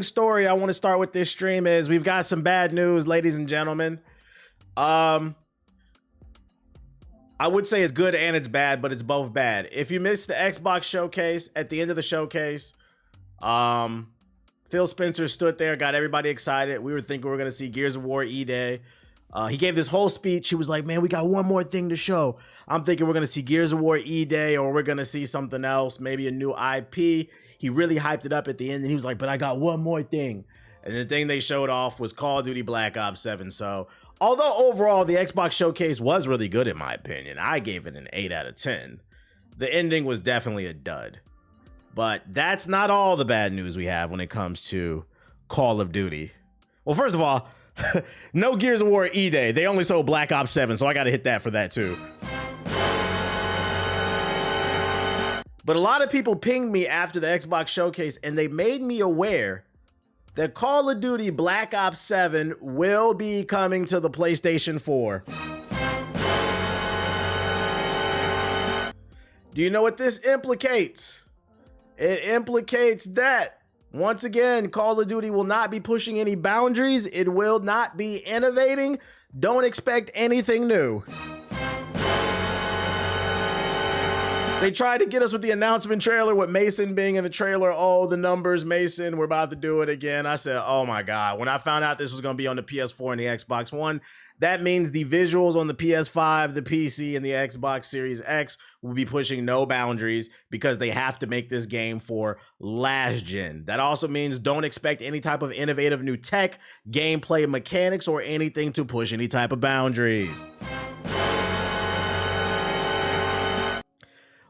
Story I want to start with this stream is we've got some bad news, ladies and gentlemen. I would say it's good and it's bad, but it's both bad. If you missed the Xbox showcase, at the end of the showcase, Phil Spencer stood there, got everybody excited. We were thinking we were going to see Gears of War E-Day. He gave this whole speech. He was like, man, we got one more thing to show. I'm thinking we're going to see Gears of War E-Day, or we're going to see something else, maybe a new IP. He really hyped it up at the end, and he was like, but I got one more thing. And the thing they showed off was Call of Duty Black Ops 7. So, although overall the Xbox showcase was really good in my opinion, I gave it an 8 out of 10. The ending was definitely a dud. But that's not all the bad news we have when it comes to Call of Duty. Well, first of all, no Gears of War E-Day. They only sold Black Ops 7, so I got to hit that for that too. But a lot of people pinged me after the Xbox showcase, and they made me aware that Call of Duty Black Ops 7 will be coming to the PlayStation 4. Do you know what this implicates? It implicates that, once again, Call of Duty will not be pushing any boundaries. It will not be innovating. Don't expect anything new. They tried to get us with the announcement trailer with Mason being in the trailer. Oh, the numbers, Mason, we're about to do it again. I said, oh my God. When I found out this was going to be on the PS4 and the Xbox One, that means the visuals on the PS5, the PC, and the Xbox Series X will be pushing no boundaries because they have to make this game for last gen. That also means don't expect any type of innovative new tech, gameplay mechanics, or anything to push any type of boundaries.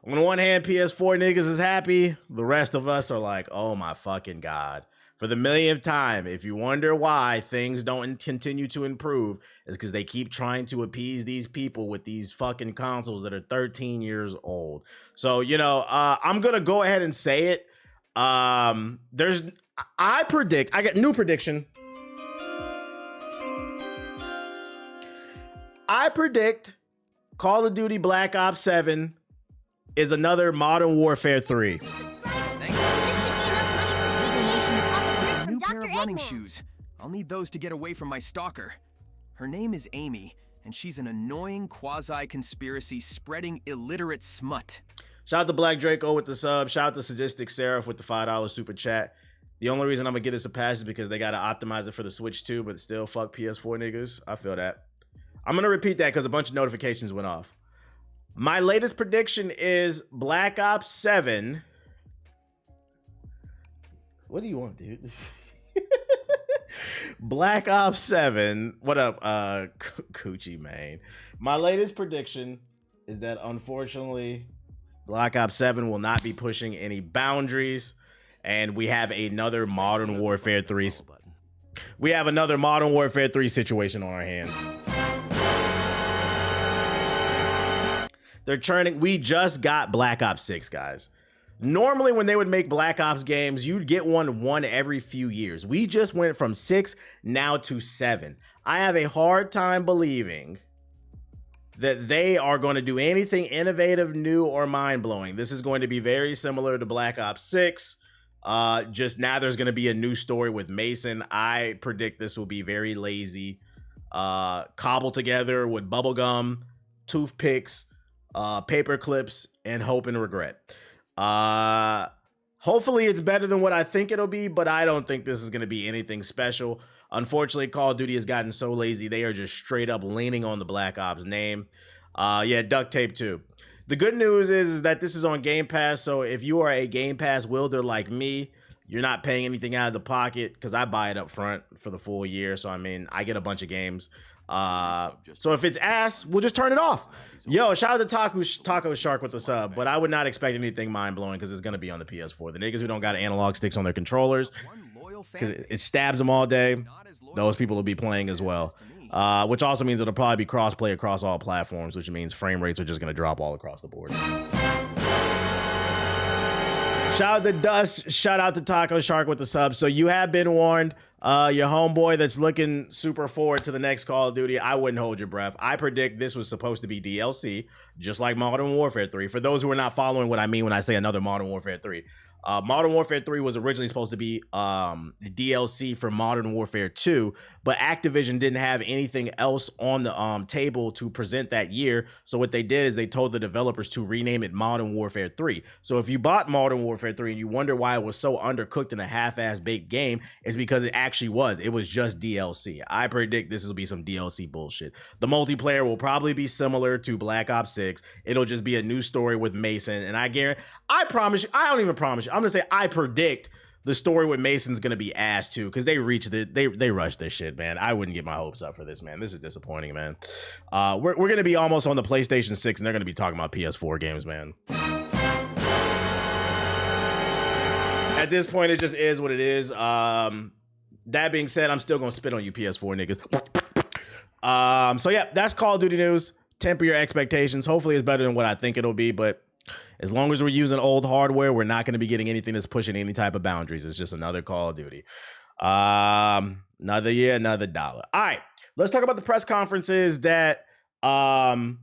On the one hand, PS4 niggas is happy. The rest of us are like, oh my fucking God. For the millionth time, if you wonder why things don't continue to improve, it's because they keep trying to appease these people with these fucking consoles that are 13 years old. So, you know, I'm going to go ahead and say it. I got new prediction. I predict Call of Duty Black Ops 7 is another Modern Warfare 3. A new pair of running shoes. I'll need those to get away from my stalker. Her name is Amy, and she's an annoying quasi-conspiracy spreading illiterate smut. Shout out to Black Draco with the sub. Shout out to Sadistic Seraph with the $5 super chat. The only reason I'm gonna get this a pass is because they gotta optimize it for the Switch too, but still fuck PS4 niggas. I feel that. I'm gonna repeat that because a bunch of notifications went off. My latest prediction is Black Ops 7. What do you want, dude? Black Ops 7. What up, Coochie man? My latest prediction is that unfortunately, Black Ops 7 will not be pushing any boundaries, and we have another Modern Warfare 3. We have another Modern Warfare 3 situation on our hands. They're churning. We just got Black Ops 6, guys. Normally, when they would make Black Ops games, you'd get one every few years. We just went from 6 now to 7. I have a hard time believing that they are going to do anything innovative, new, or mind-blowing. This is going to be very similar to Black Ops 6. Just now there's going to be a new story with Mason. I predict this will be very lazy, cobbled together with bubblegum, toothpicks, paper clips, and hope and regret. Hopefully it's better than what I think it'll be, but I don't think this is going to be anything special. Unfortunately, Call of Duty has gotten so lazy, they are just straight up leaning on the Black Ops name. Yeah, duct tape too. The good news is that this is on Game Pass, so if you are a Game Pass wielder like me, you're not paying anything out of the pocket, because I buy it up front for the full year, so I mean, I get a bunch of games. So if it's ass, we'll just turn it off. Yo, shout out to Taco Shark with the sub, but I would not expect anything mind-blowing because it's going to be on the PS4. The niggas who don't got analog sticks on their controllers, because it stabs them all day, those people will be playing as well. Which also means it'll probably be cross-play across all platforms, which means frame rates are just going to drop all across the board. Shout out to Dust. Shout out to Taco Shark with the sub. So you have been warned. Your homeboy that's looking super forward to the next Call of Duty, I wouldn't hold your breath. I predict this was supposed to be DLC, just like Modern Warfare 3. For those who are not following what I mean when I say another Modern Warfare 3. Modern Warfare 3 was originally supposed to be DLC for Modern Warfare 2, but Activision didn't have anything else on the table to present that year. So what they did is they told the developers to rename it Modern Warfare 3. So if you bought Modern Warfare 3 and you wonder why it was so undercooked in a half-ass baked game, it's because it actually was. It was just DLC. I predict this will be some DLC bullshit. The multiplayer will probably be similar to Black Ops 6. It'll just be a new story with Mason, and I promise you, I don't even promise you, I'm gonna say I predict the story with Mason's gonna be ass too, because they rushed this shit, man. I wouldn't get my hopes up for this, man. This is disappointing, man. We're gonna be almost on the PlayStation 6, and they're gonna be talking about PS4 games, man. At this point, it just is what it is. That being said, I'm still gonna spit on you PS4 niggas. So yeah, that's Call of Duty news. Temper your expectations. Hopefully it's better than what I think it'll be, but as long as we're using old hardware, we're not going to be getting anything that's pushing any type of boundaries. It's just another Call of Duty. Another year, another dollar. All right, let's talk about the press conferences that I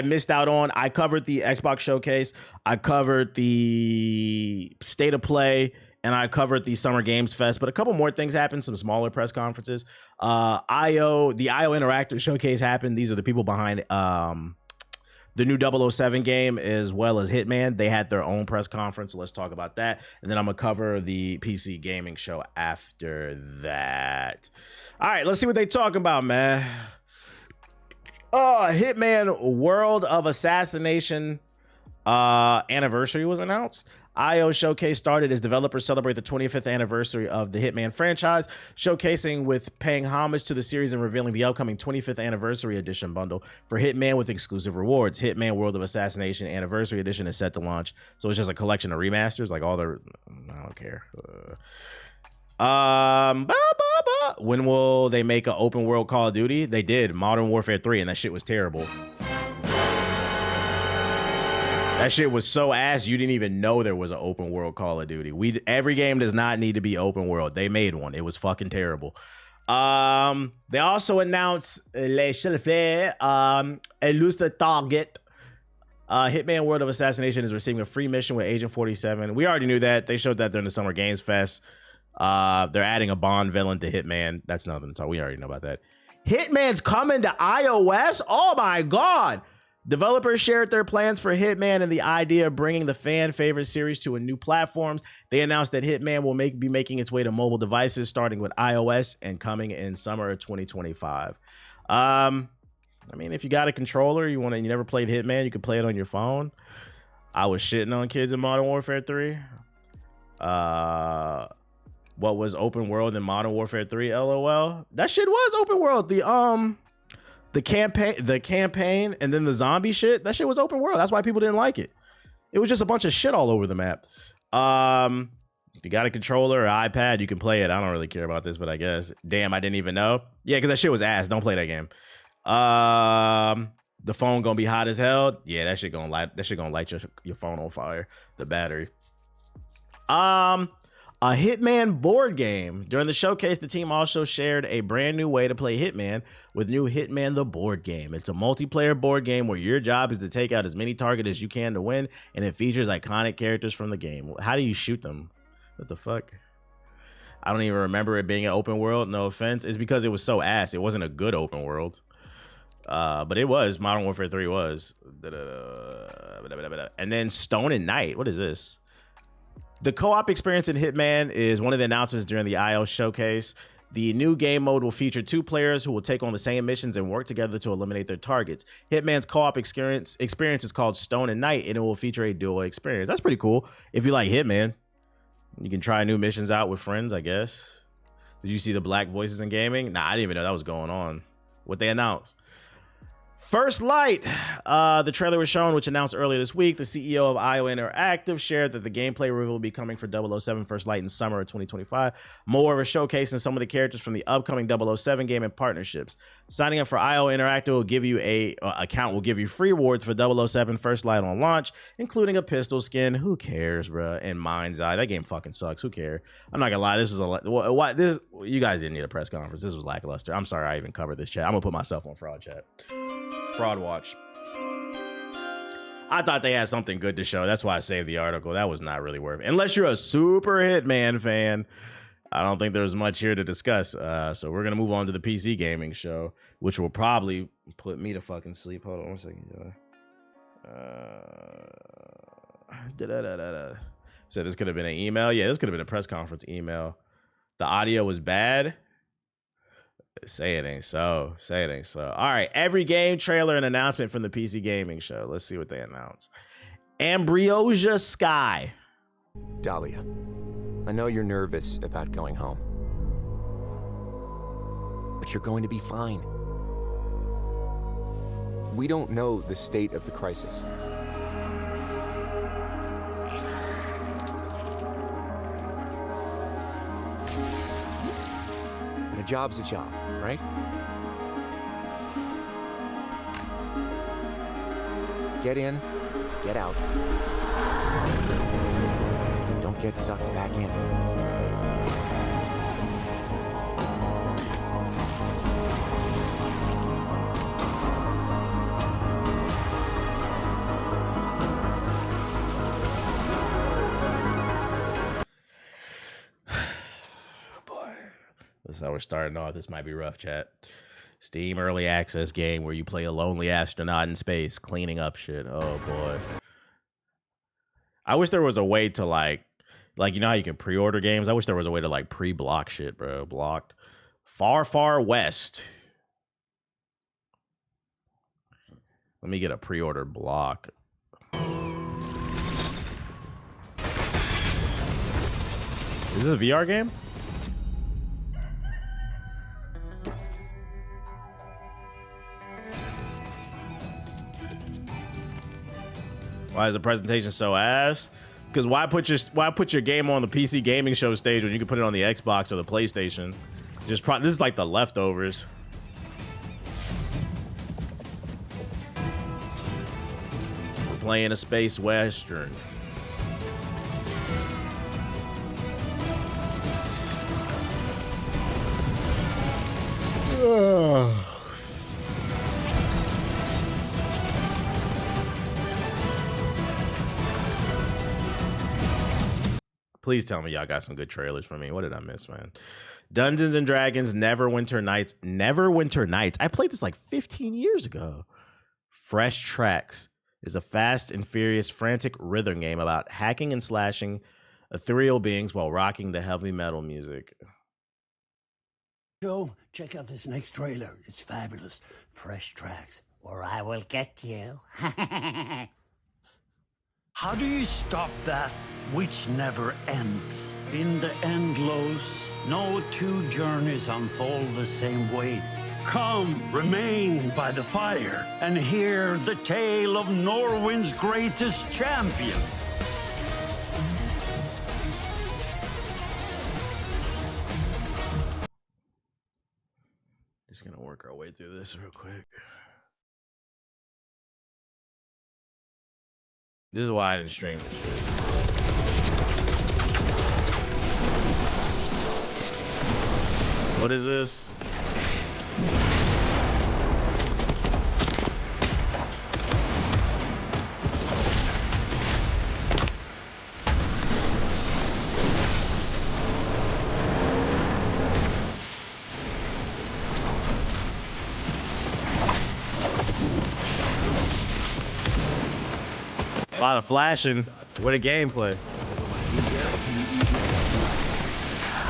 missed out on. I covered the Xbox showcase. I covered the State of Play. And I covered the Summer Games Fest, but a couple more things happened, some smaller press conferences. The IO Interactive Showcase happened. These are the people behind the new 007 game, as well as Hitman. They had their own press conference, so let's talk about that. And then I'm going to cover the PC gaming show after that. All right, let's see what they talking about, man. Hitman World of Assassination anniversary was announced. IO Showcase started as developers celebrate the 25th anniversary of the Hitman franchise, showcasing with paying homage to the series and revealing the upcoming 25th anniversary edition bundle for Hitman with exclusive rewards. Hitman World of Assassination Anniversary Edition is set to launch, so it's just a collection of remasters, like all the. I don't care. When will they make an open world Call of Duty? They did Modern Warfare 3, and that shit was terrible. That shit was so ass, you didn't even know there was an open world Call of Duty. Every game does not need to be open world. They made one. It was fucking terrible. They also announced Les Chefs, Illustre Target. Hitman World of Assassination is receiving a free mission with Agent 47. We already knew that. They showed that during the Summer Games Fest. They're adding a Bond villain to Hitman. That's nothing to talk. We already know about that. Hitman's coming to iOS? Oh my God. Developers shared their plans for Hitman and the idea of bringing the fan favorite series to a new platforms. They announced that Hitman will be making its way to mobile devices, starting with iOS and coming in summer of 2025. I mean, if you got a controller, you never played Hitman, you could play it on your phone. I was shitting on kids in Modern Warfare 3. What was open world in Modern Warfare 3? LOL. That shit was open world. The campaign, and then the zombie shit, that shit was open world. That's why people didn't like it. It was just a bunch of shit all over the map. If you got a controller or iPad, you can play it. I don't really care about this, but I guess. Damn, I didn't even know. Yeah, because that shit was ass. Don't play that game. The phone gonna be hot as hell. Yeah, that shit gonna light your phone on fire. The battery. A Hitman board game. During the showcase, the team also shared a brand new way to play Hitman with new Hitman the board game. It's a multiplayer board game where your job is to take out as many targets as you can to win, and it features iconic characters from the game. How do you shoot them? What the fuck? I don't even remember it being an open world. No offense. It's because it was so ass. It wasn't a good open world. But it was. Modern Warfare 3 was. And then Stone and Night. What is this? The co-op experience in Hitman is one of the announcements during the IO showcase. The new game mode will feature two players who will take on the same missions and work together to eliminate their targets. Hitman's co-op experience is called Stone and Night, and it will feature a duo experience. That's pretty cool. If you like Hitman, you can try new missions out with friends, I guess. Did you see the black voices in gaming? Nah, I didn't even know that was going on. What they announced. First Light, the trailer was shown, which announced earlier this week. The CEO of IO Interactive shared that the gameplay reveal will be coming for 007 First Light in summer of 2025. More of a showcase in some of the characters from the upcoming 007 game and partnerships. Signing up for IO Interactive will give you will give you free rewards for 007 First Light on launch, including a pistol skin. Who cares, bro? And Mind's Eye, that game fucking sucks. Who cares? I'm not gonna lie. This was you guys didn't need a press conference. This was lackluster. I'm sorry I even covered this chat. I'm gonna put myself on fraud chat. Fraud watch. I thought they had something good to show. That's why I saved the article. That was not really worth it. Unless you're a super Hitman fan, I don't think there's much here to discuss. So we're going to move on to the PC gaming show, which will probably put me to fucking sleep. Hold on one second. So this could have been an email. Yeah, this could have been a press conference email. The audio was bad. Say it ain't so. Say it ain't so. All right. Every game trailer and announcement from the PC gaming show. Let's see what they announce. Ambrosia Sky. Dahlia, I know you're nervous about going home, but you're going to be fine. We don't know the state of the crisis. But a job's a job, right? Get in, get out. Don't get sucked back in. That's how we're starting off. This might be rough, chat. Steam early access game where you play a lonely astronaut in space cleaning up shit. Oh boy. I wish there was a way to like you know how you can pre-order games? I wish there was a way to like pre-block shit, bro. Blocked. Far, Far West. Let me get a pre-order block. Is this a VR game? Why is the presentation so ass? Because why put your game on the PC gaming show stage when you can put it on the Xbox or the PlayStation? This is like the leftovers. Playing a space western. Please tell me y'all got some good trailers for me. What did I miss, man? Dungeons and Dragons, Neverwinter Nights. Neverwinter Nights. I played this like 15 years ago. Fresh Tracks is a fast and furious, frantic rhythm game about hacking and slashing ethereal beings while rocking to heavy metal music. Joe, check out this next trailer. It's fabulous. Fresh Tracks, or I will get you. How do you stop that which never ends? In the endless, no two journeys unfold the same way. Come, remain by the fire, and hear the tale of Norwind's greatest champion. Just gonna work our way through this real quick. This is why I didn't stream this shit. What is this? A lot of flashing. What a gameplay.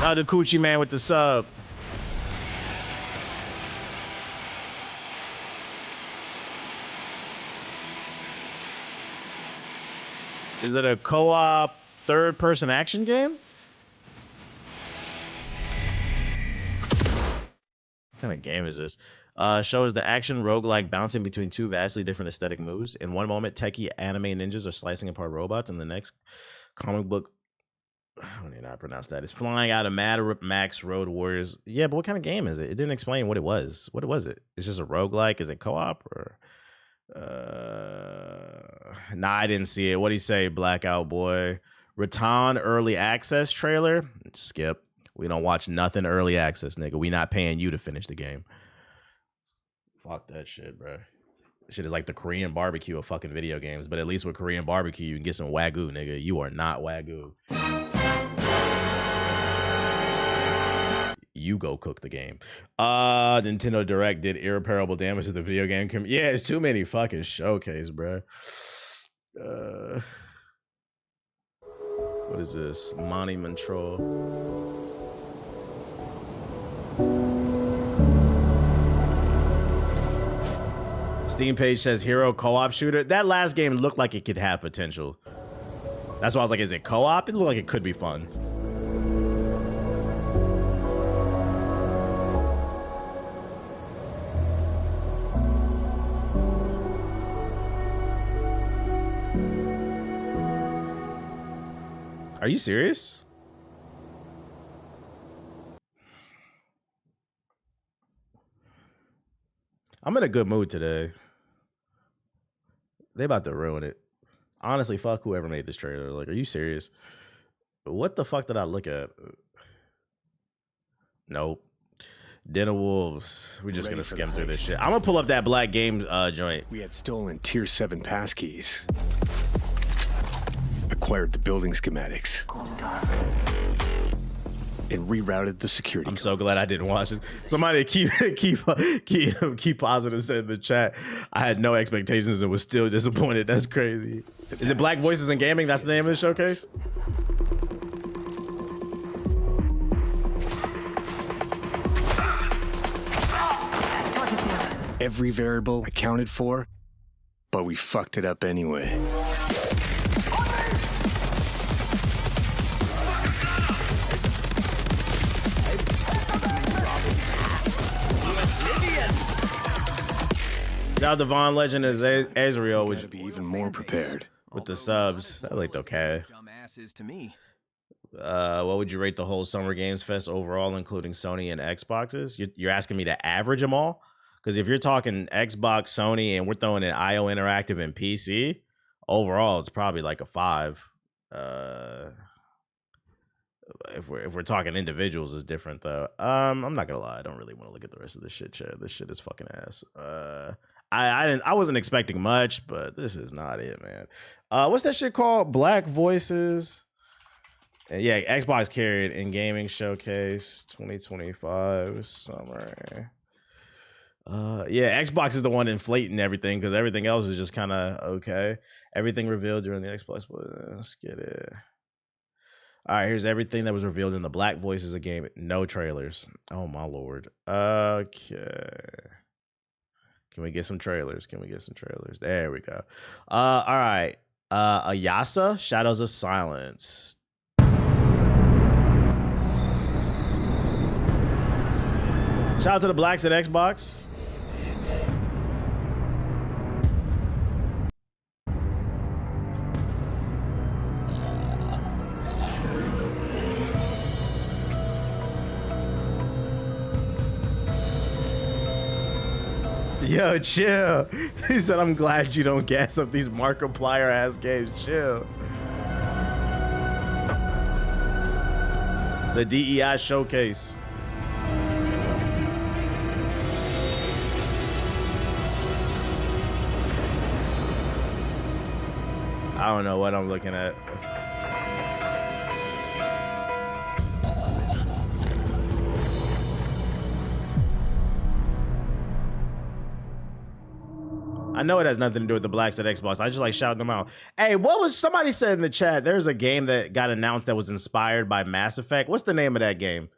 Now the Coochie Man with the sub. Is it a co-op third-person action game? What kind of game is this? Shows the action roguelike bouncing between two vastly different aesthetic moves. In one moment, techie anime ninjas are slicing apart robots, and the next comic book, how do you not pronounce that? It's flying out of Mad Max Road Warriors. Yeah, but what kind of game is it? It didn't explain what it was. What was it? It's just a roguelike? Is it co-op or? Nah, I didn't see it. What'd he say, Blackout Boy? Rattan early access trailer? Skip. We don't watch nothing early access, nigga. We not paying you to finish the game. Fuck that shit, bro. Shit is like the Korean barbecue of fucking video games. But at least with Korean barbecue, you can get some Wagyu, nigga. You are not Wagyu. You go cook the game. Nintendo Direct did irreparable damage to the video game. Yeah, it's too many fucking showcase, bro. What is this? Monty Mantrol. Steam page says hero co-op shooter. That last game looked like it could have potential. That's why I was like, is it co-op? It looked like it could be fun. Are you serious? I'm in a good mood today. They about to ruin it. Honestly, fuck whoever made this trailer. Like, are you serious? What the fuck did I look at? Nope. Den of Wolves. We're just gonna skim through this shit. I'm gonna pull up that Black Game joint. We had stolen Tier 7 passkeys. Acquired the building schematics. And rerouted the security. I'm so glad I didn't watch this. Somebody keep positive said in the chat. I had no expectations and was still disappointed. That's crazy. Is it Black Voices in Gaming? That's the name of the showcase? Every variable accounted for, but we fucked it up anyway. Shout out to Von Legend as Azrael, which be even more prepared with the subs. That looked okay. Dumbasses to me. What would you rate the whole Summer Games Fest overall, including Sony and Xboxes? You're asking me to average them all? Because if you're talking Xbox, Sony, and we're throwing in IO Interactive and PC, overall it's probably like a 5. If we're talking individuals, it's different though. I'm not gonna lie, I don't really want to look at the rest of this shit, chat. This shit is fucking ass. I wasn't expecting much, but this is not it, man. What's that shit called? Black Voices. Yeah, Xbox carried in gaming showcase 2025 summer. Yeah, Xbox is the one inflating everything because everything else is just kind of okay. Everything revealed during the Xbox. Let's get it. All right, here's everything that was revealed in the Black Voices of game. No trailers. Oh my lord. Okay. Can we get some trailers? There we go. All right. Ayasa, Shadows of Silence. Shout out to the Blacks at Xbox. Yo, chill. He said, I'm glad you don't gas up these Markiplier ass games. Chill. The DEI showcase. I don't know what I'm looking at. I know it has nothing to do with the Blacks at Xbox. I just like shouting them out. Hey, what was somebody said in the chat? There's a game that got announced that was inspired by Mass Effect. What's the name of that game?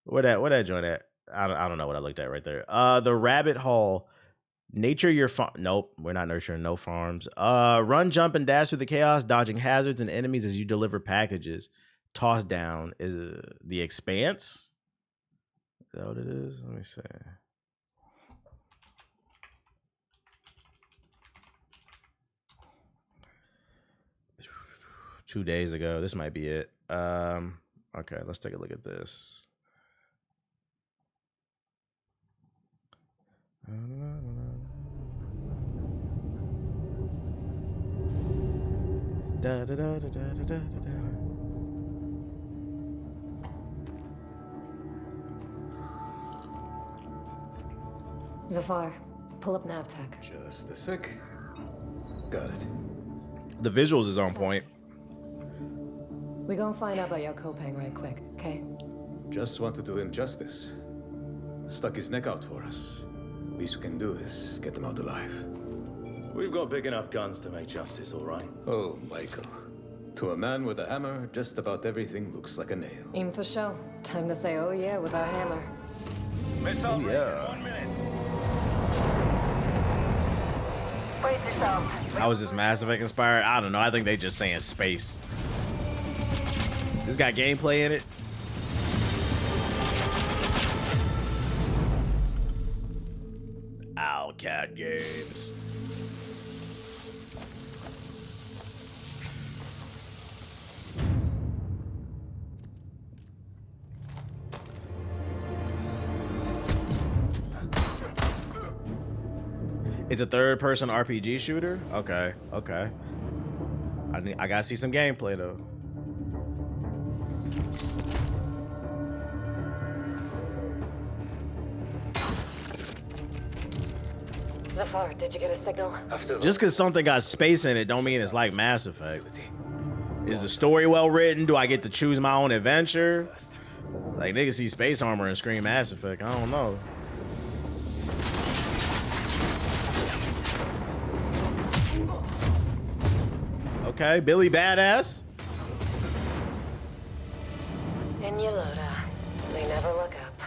Where that joint at? I don't know what I looked at right there. The Rabbit Hole. Nature your farm. Nope, we're not nurturing no farms. Run, jump, and dash through the chaos, dodging hazards and enemies as you deliver packages. Toss down is the Expanse. Is that what it is? Let me see. 2 days ago. This might be it. Okay, let's take a look at this. Zafar, Pull up NavTech. Just a sec. Got it. The visuals is on point. We gonna find out about your Kopang right quick, okay? Just want to do him justice. Stuck his neck out for us. Least we can do is get him out alive. We've got big enough guns to make justice, all right? Oh, Michael. To a man with a hammer, just about everything looks like a nail. Aim for show. Time to say oh yeah with our hammer. Missile Oh, yeah. 1 minute. Brace yourselves. How is this Mass Effect inspired? I don't know. I think they just saying space. This got gameplay in it. Owlcat Games. It's a third-person RPG shooter? Okay, okay. I gotta see some gameplay, though. Zafar, did you get a signal? Just because something got space in it don't mean it's like Mass Effect. Is the story well written? Do I get to choose my own adventure? Like, niggas see space armor and scream Mass Effect. I don't know. Okay, Billy Badass. In Yoloda. They never look up.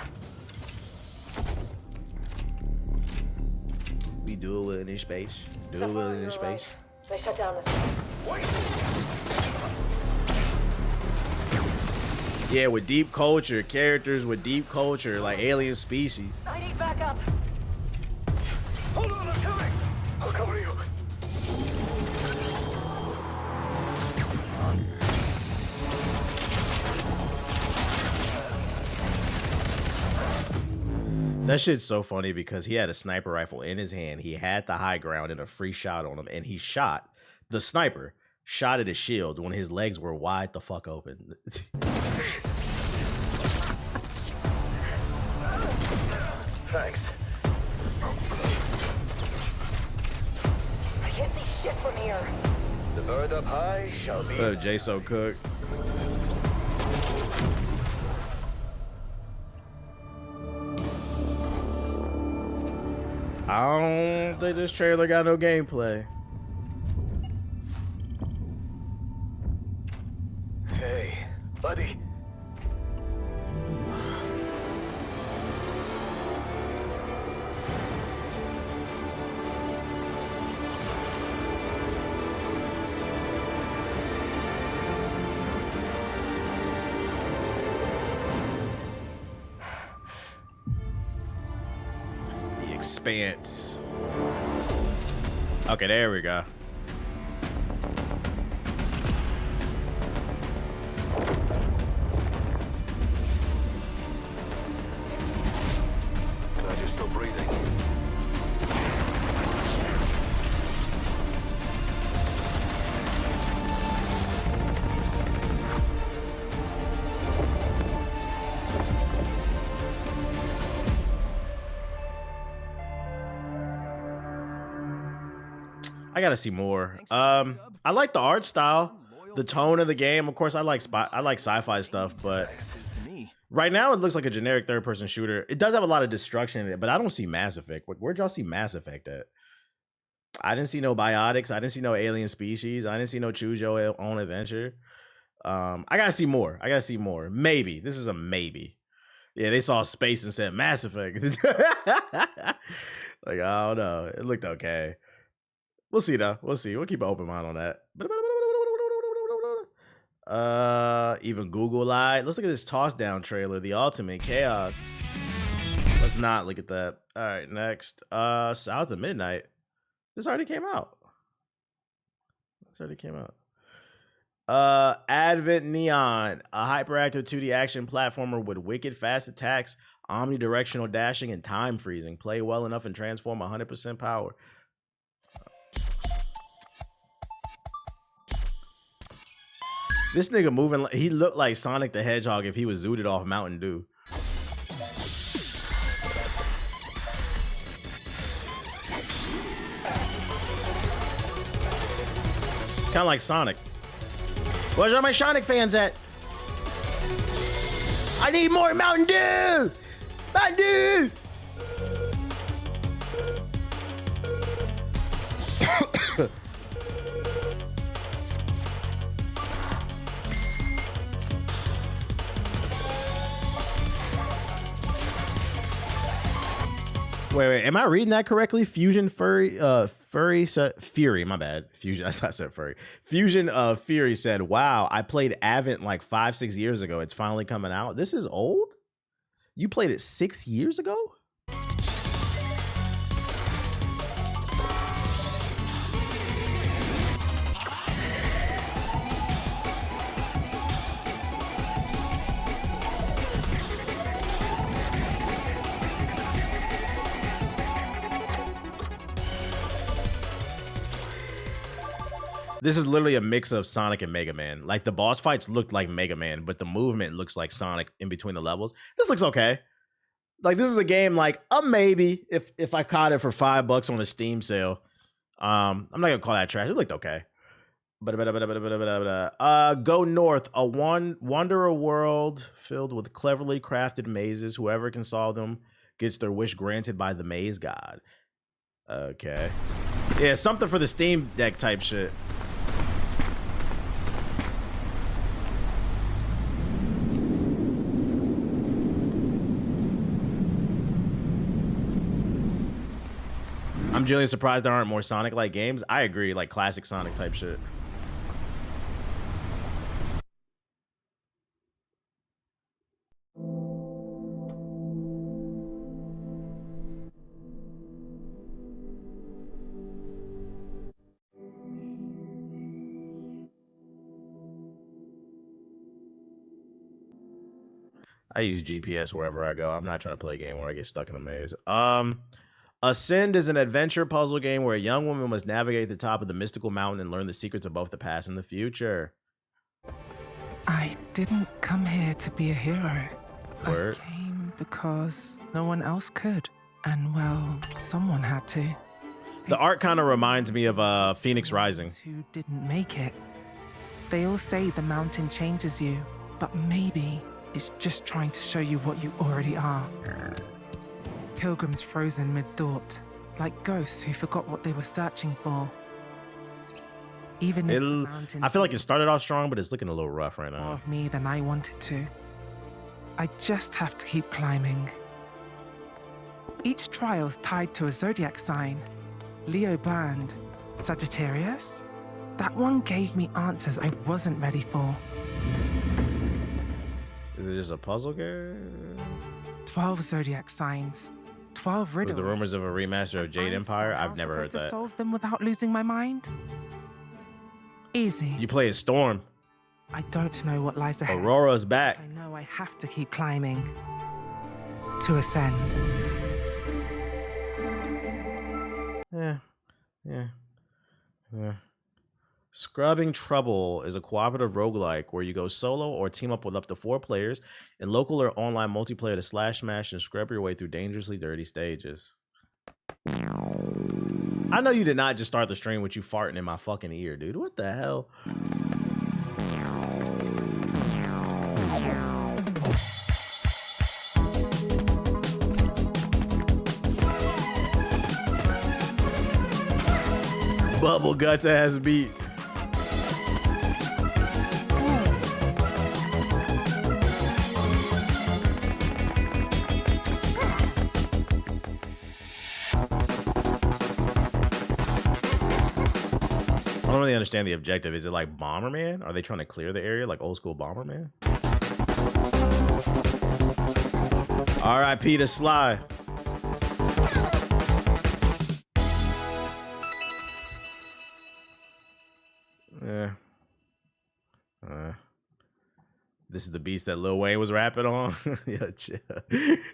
We do it in space. Do it in space. They shut down this. Yeah, with deep culture, characters with deep culture, like alien species. I need backup. Hold on, I'm coming. I'll cover you. That shit's so funny because he had a sniper rifle in his hand. He had the high ground and a free shot on him, and he shot the sniper, shot at his shield when his legs were wide the fuck open. Thanks. I can't see shit from here. The bird up high shall be. JSO Cook. I don't think this trailer got no gameplay. Hey, buddy. The Expanse. Okay, there we go. Glad you're still breathing. I gotta see more. I like the art style, the tone of the game. Of course, I like sci-fi stuff, but To me. right now it looks like a generic third-person shooter. It does have a lot of destruction in it, but I don't see Mass Effect. Where'd y'all see Mass Effect at? I didn't see no biotics. I didn't see no alien species. I didn't see no choose your own adventure. I gotta see more. I gotta see more. Maybe. This is a maybe. Yeah, they saw space and said Mass Effect. Like, I don't know. It looked okay. We'll see though. We'll see. We'll keep an open mind on that. Even Google lied. Let's look at this toss down trailer, the ultimate chaos. Let's not look at that. All right, next. South of Midnight. This already came out. Advent Neon, a hyperactive 2D action platformer with wicked fast attacks, omnidirectional dashing, and time freezing. Play well enough and transform 100% power. This nigga moving, he looked like Sonic the Hedgehog if he was zooted off Mountain Dew. Kind of like Sonic. Where's all my Sonic fans at? I need more Mountain Dew! Mountain Dew! Wait, am I reading that correctly? Fury, my bad. Fusion, I said furry. Fusion Fury said, wow, I played Avent like 5-6 years ago. It's finally coming out. This is old? You played it 6 years ago? This is literally a mix of Sonic and Mega Man. Like the boss fights looked like Mega Man, but the movement looks like Sonic in between the levels. This looks okay. Like this is a game like a maybe if I caught it for $5 on a Steam sale. I'm not gonna call that trash. It looked okay. Go North, a Wanderer world filled with cleverly crafted mazes. Whoever can solve them gets their wish granted by the maze god. Okay. Yeah, something for the Steam Deck type shit. I'm genuinely surprised there aren't more Sonic-like games. I agree, like classic Sonic type shit. I use GPS wherever I go. I'm not trying to play a game where I get stuck in a maze. Ascend is an adventure puzzle game where a young woman must navigate the top of the mystical mountain and learn the secrets of both the past and the future. I didn't come here to be a hero. Word. I came because no one else could. And well, someone had to. The art kind of reminds me of Phoenix Rising. Who didn't make it. They all say the mountain changes you, but maybe it's just trying to show you what you already are. Pilgrims frozen mid-thought, like ghosts who forgot what they were searching for. Even if the mountain I feel like it started off strong, but it's looking a little rough right now. more of me than I wanted to. I just have to keep climbing. Each trial's tied to a zodiac sign. Leo burned. Sagittarius? That one gave me answers I wasn't ready for. Is it just a puzzle game? 12 zodiac signs. 12 riddles. Was the rumors of a remaster of Jade Empire? I've never heard to that. solve them without losing my mind? Easy. You play as Storm. I don't know what lies ahead. Aurora's back. I know I have to keep climbing. To ascend. Yeah. Scrubbing Trouble is a cooperative roguelike where you go solo or team up with up to 4 players in local or online multiplayer to slash, smash, and scrub your way through dangerously dirty stages. I know you did not just start the stream with you farting in my fucking ear, dude. What the hell? Bubble guts ass beat. I don't really understand the objective. Is it like Bomberman? Are they trying to clear the area like old school Bomberman? R.I.P. to Sly. This is the beast that Lil Wayne was rapping on. Yeah,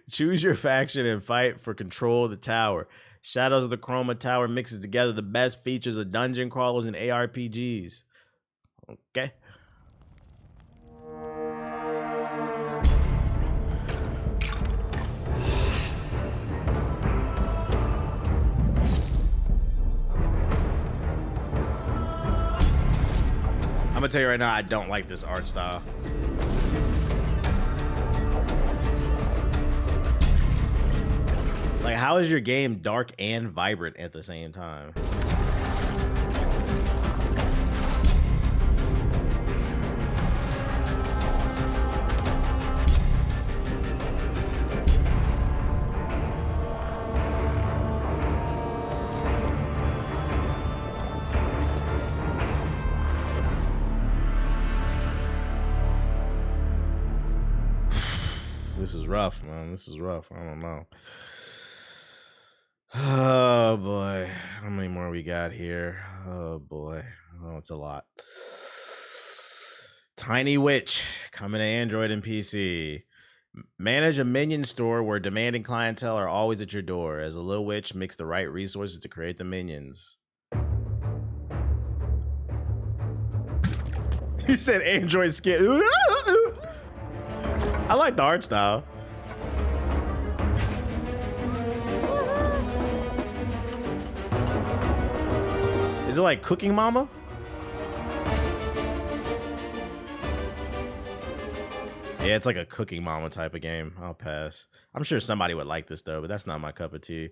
choose your faction and fight for control of the tower. Shadows of the Chroma Tower mixes together the best features of dungeon crawlers and ARPGs. Okay. gonna tell you right now, I don't like this art style. Like, how is your game dark and vibrant at the same time? This is rough, man. This is rough. I don't know. Oh boy, how many more we got here? Oh boy, oh, it's a lot. Tiny Witch coming to Android and PC. Manage a minion store where demanding clientele are always at your door. As a little witch, mix the right resources to create the minions. He said Android skin. I like the art style. Is it like Cooking Mama? Yeah, it's like a Cooking Mama type of game. I'll pass. I'm sure somebody would like this though, but that's not my cup of tea.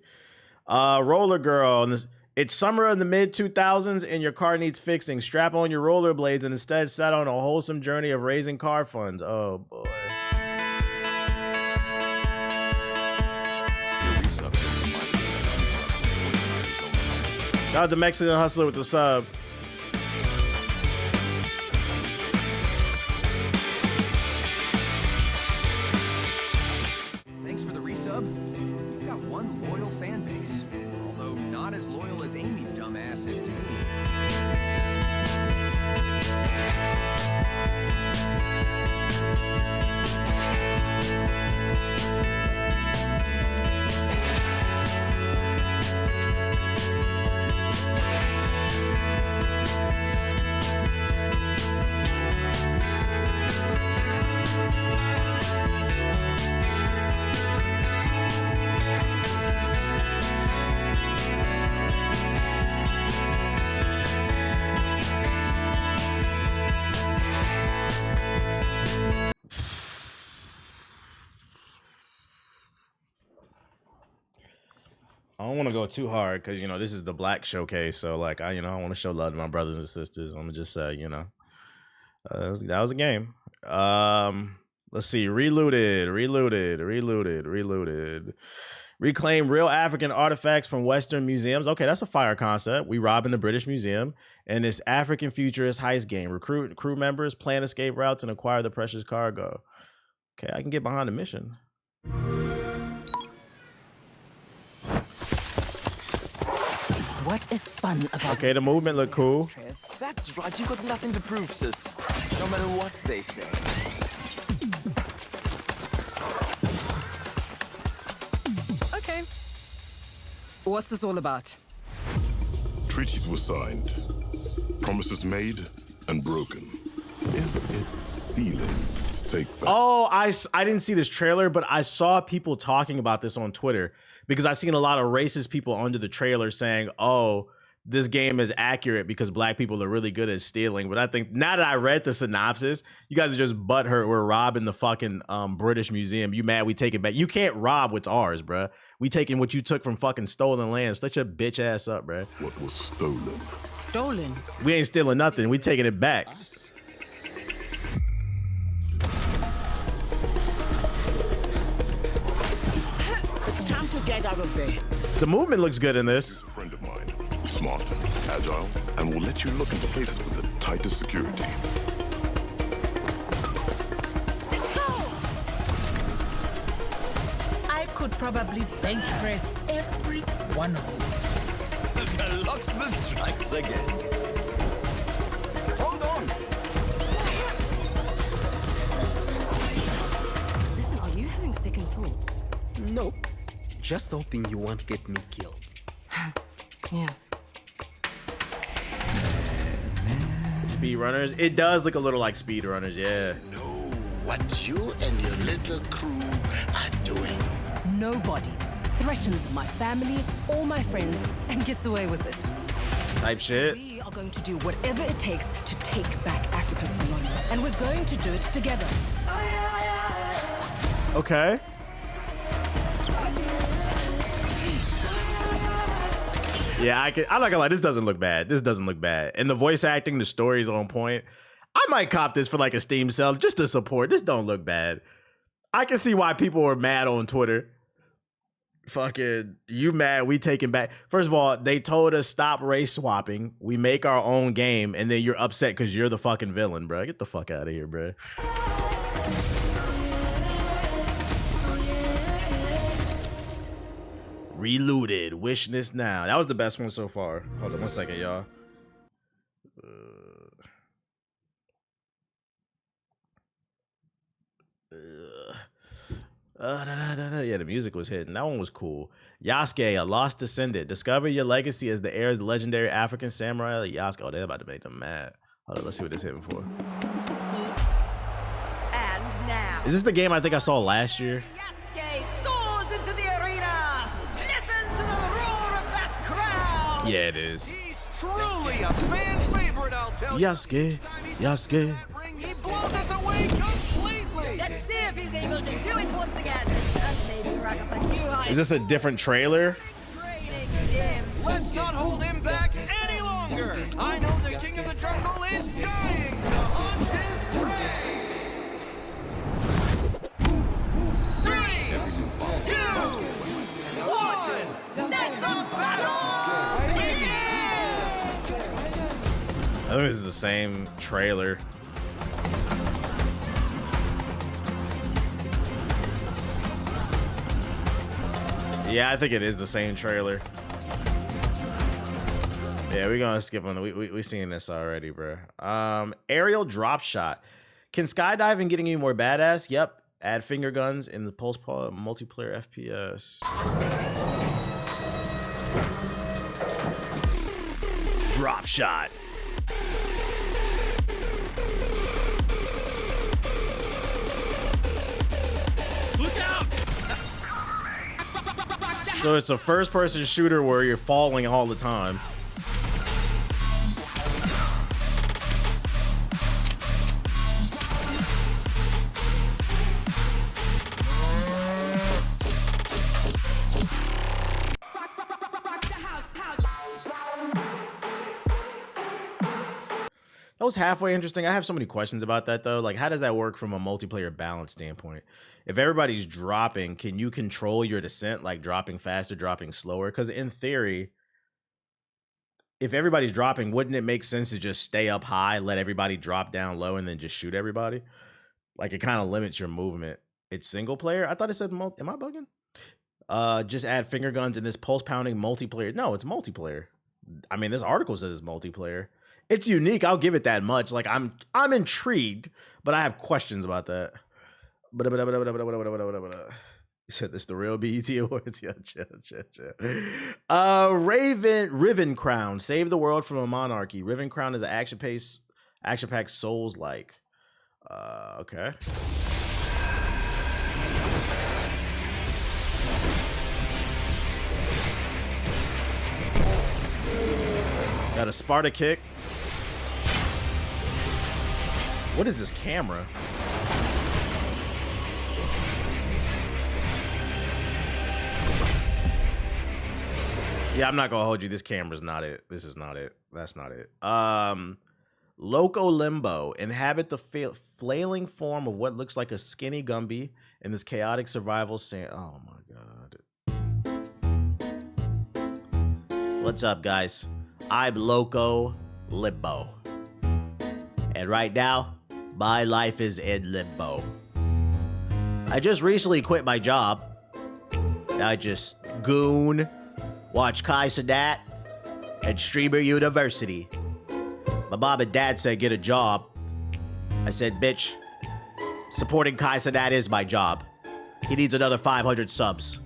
Roller Girl. And it's summer of the mid-2000s and your car needs fixing. Strap on your rollerblades and instead set on a wholesome journey of raising car funds. Oh boy. Shout out to Mexican Hustler with the sub. Thanks for the resub. We've got one loyal fan base, although not as loyal as Amy's dumbass is to me. I don't want to go too hard because, you know, this is the Black Showcase. So, like, I want to show love to my brothers and sisters. I'm going to just say, you know, that was a game. Let's see. Reloaded. Reclaim real African artifacts from Western museums. Okay, that's a fire concept. We robbing the British Museum in this African futurist heist game. Recruit crew members, plan escape routes, and acquire the precious cargo. Okay, I can get behind the mission. What is fun about Okay, the movement look cool. That's right, you got nothing to prove, sis. No matter what they say. Okay. What's this all about? Treaties were signed. Promises made and broken. Is it stealing to take back? Oh, I didn't see this trailer, but I saw people talking about this on Twitter because I seen a lot of racist people under the trailer saying, oh, this game is accurate because black people are really good at stealing. But I think now that I read the synopsis, you guys are just butthurt. We're robbing the fucking British Museum. You mad we take it back? You can't rob what's ours, bruh. We taking what you took from fucking stolen land. Shut your bitch ass up, bruh. What was stolen? Stolen? We ain't stealing nothing. We taking it back. It's time to get out of there. The movement looks good in this. A friend of mine. Smart, agile, and will let you look into places with the tightest security. Let's go! I could probably bench press every one of you. The locksmith strikes again. Hold on. Listen, are you having second thoughts? Nope. Just hoping you won't get me killed. Yeah. Speedrunners. It does look a little like speedrunners, yeah. Know what you and your little crew are doing. Nobody threatens my family or my friends and gets away with it. type shit. We are going to do whatever it takes to take back Africa's belongings, and we're going to do it together. Okay. Yeah, I'm not gonna lie, this doesn't look bad. This doesn't look bad. And the voice acting, the story's on point. I might cop this for like a Steam sale just to support. This don't look bad. I can see why people were mad on Twitter. Fucking, you mad, we taking back. First of all, they told us stop race swapping. We make our own game, and then you're upset because you're the fucking villain, bro. Get the fuck out of here, bro. Reloaded, wishing this now. That was the best one so far. Hold on 1 second, y'all. Yeah, the music was hitting. That one was cool. Yasuke, a lost descendant. Discover your legacy as the heir of the legendary African samurai Yasuke. Oh, they're about to make them mad. Hold on, let's see what this hitting for. And now, Is this the game I think I saw last year? Yasuke soars into the arena. Listen to the roar of that crowd. Yeah, it is. He's truly a fan favorite, I'll tell you. Yasuke, Yasuke. He blows us away completely. Let's see if he's able to do it once again. And maybe rack up a new height. Is this a different trailer? Let's not hold him back any longer. I know the king of the jungle is dying to hunt his prey. 3, 2, 1. Let the battle begin. I think this is the same trailer. Yeah, I think it is the same trailer. Yeah, we're gonna skip on the we seen this already, bro. Aerial drop shot. Can skydiving getting you more badass? Yep. Add finger guns in the pulse multiplayer FPS. Drop shot. Look out! So it's a first-person shooter where you're falling all the time. That was halfway interesting. I have so many questions about that though. Like, how does that work from a multiplayer balance standpoint? If everybody's dropping, can you control your descent, like dropping faster, dropping slower? Because in theory, if everybody's dropping, wouldn't it make sense to just stay up high, let everybody drop down low, and then just shoot everybody? Like, it kind of limits your movement. It's single player. I thought it said am I bugging? Just add finger guns in this pulse pounding multiplayer. No, it's multiplayer. I mean, this article says it's multiplayer. It's unique. I'll give it that much. Like, I'm intrigued, but I have questions about that. You said this the real BET Awards? Yeah, chill. Riven Crown. Save the world from a monarchy. Riven Crown is an action-packed Souls-like. Okay. Got a Sparta kick. What is this camera? Yeah, I'm not gonna hold you. This camera's not it. This is not it. That's not it. Loco Limbo. Inhabit the flailing form of what looks like a skinny Gumby in this chaotic survival oh my god. What's up, guys? I'm Loco Limbo. And right now, my life is in limbo. I just recently quit my job. I just goon, watch Kai Cenat, and Streamer University. My mom and dad said get a job. I said, bitch, supporting Kai Cenat is my job. He needs another 500 subs.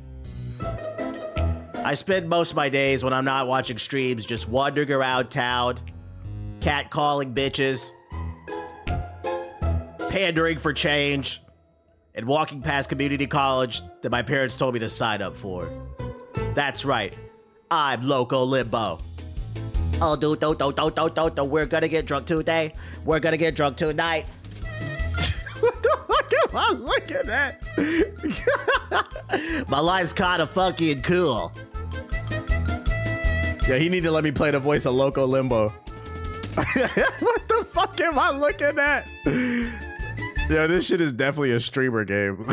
I spend most of my days when I'm not watching streams just wandering around town, catcalling bitches, pandering for change, and walking past community college that my parents told me to sign up for. That's right, I'm Loco Limbo. Oh, dude, we're gonna get drunk today. We're gonna get drunk tonight. What the fuck am I looking at? My life's kind of funky and cool. Yeah, he need to let me play the voice of Loco Limbo. What the fuck am I looking at? Yeah, this shit is definitely a streamer game.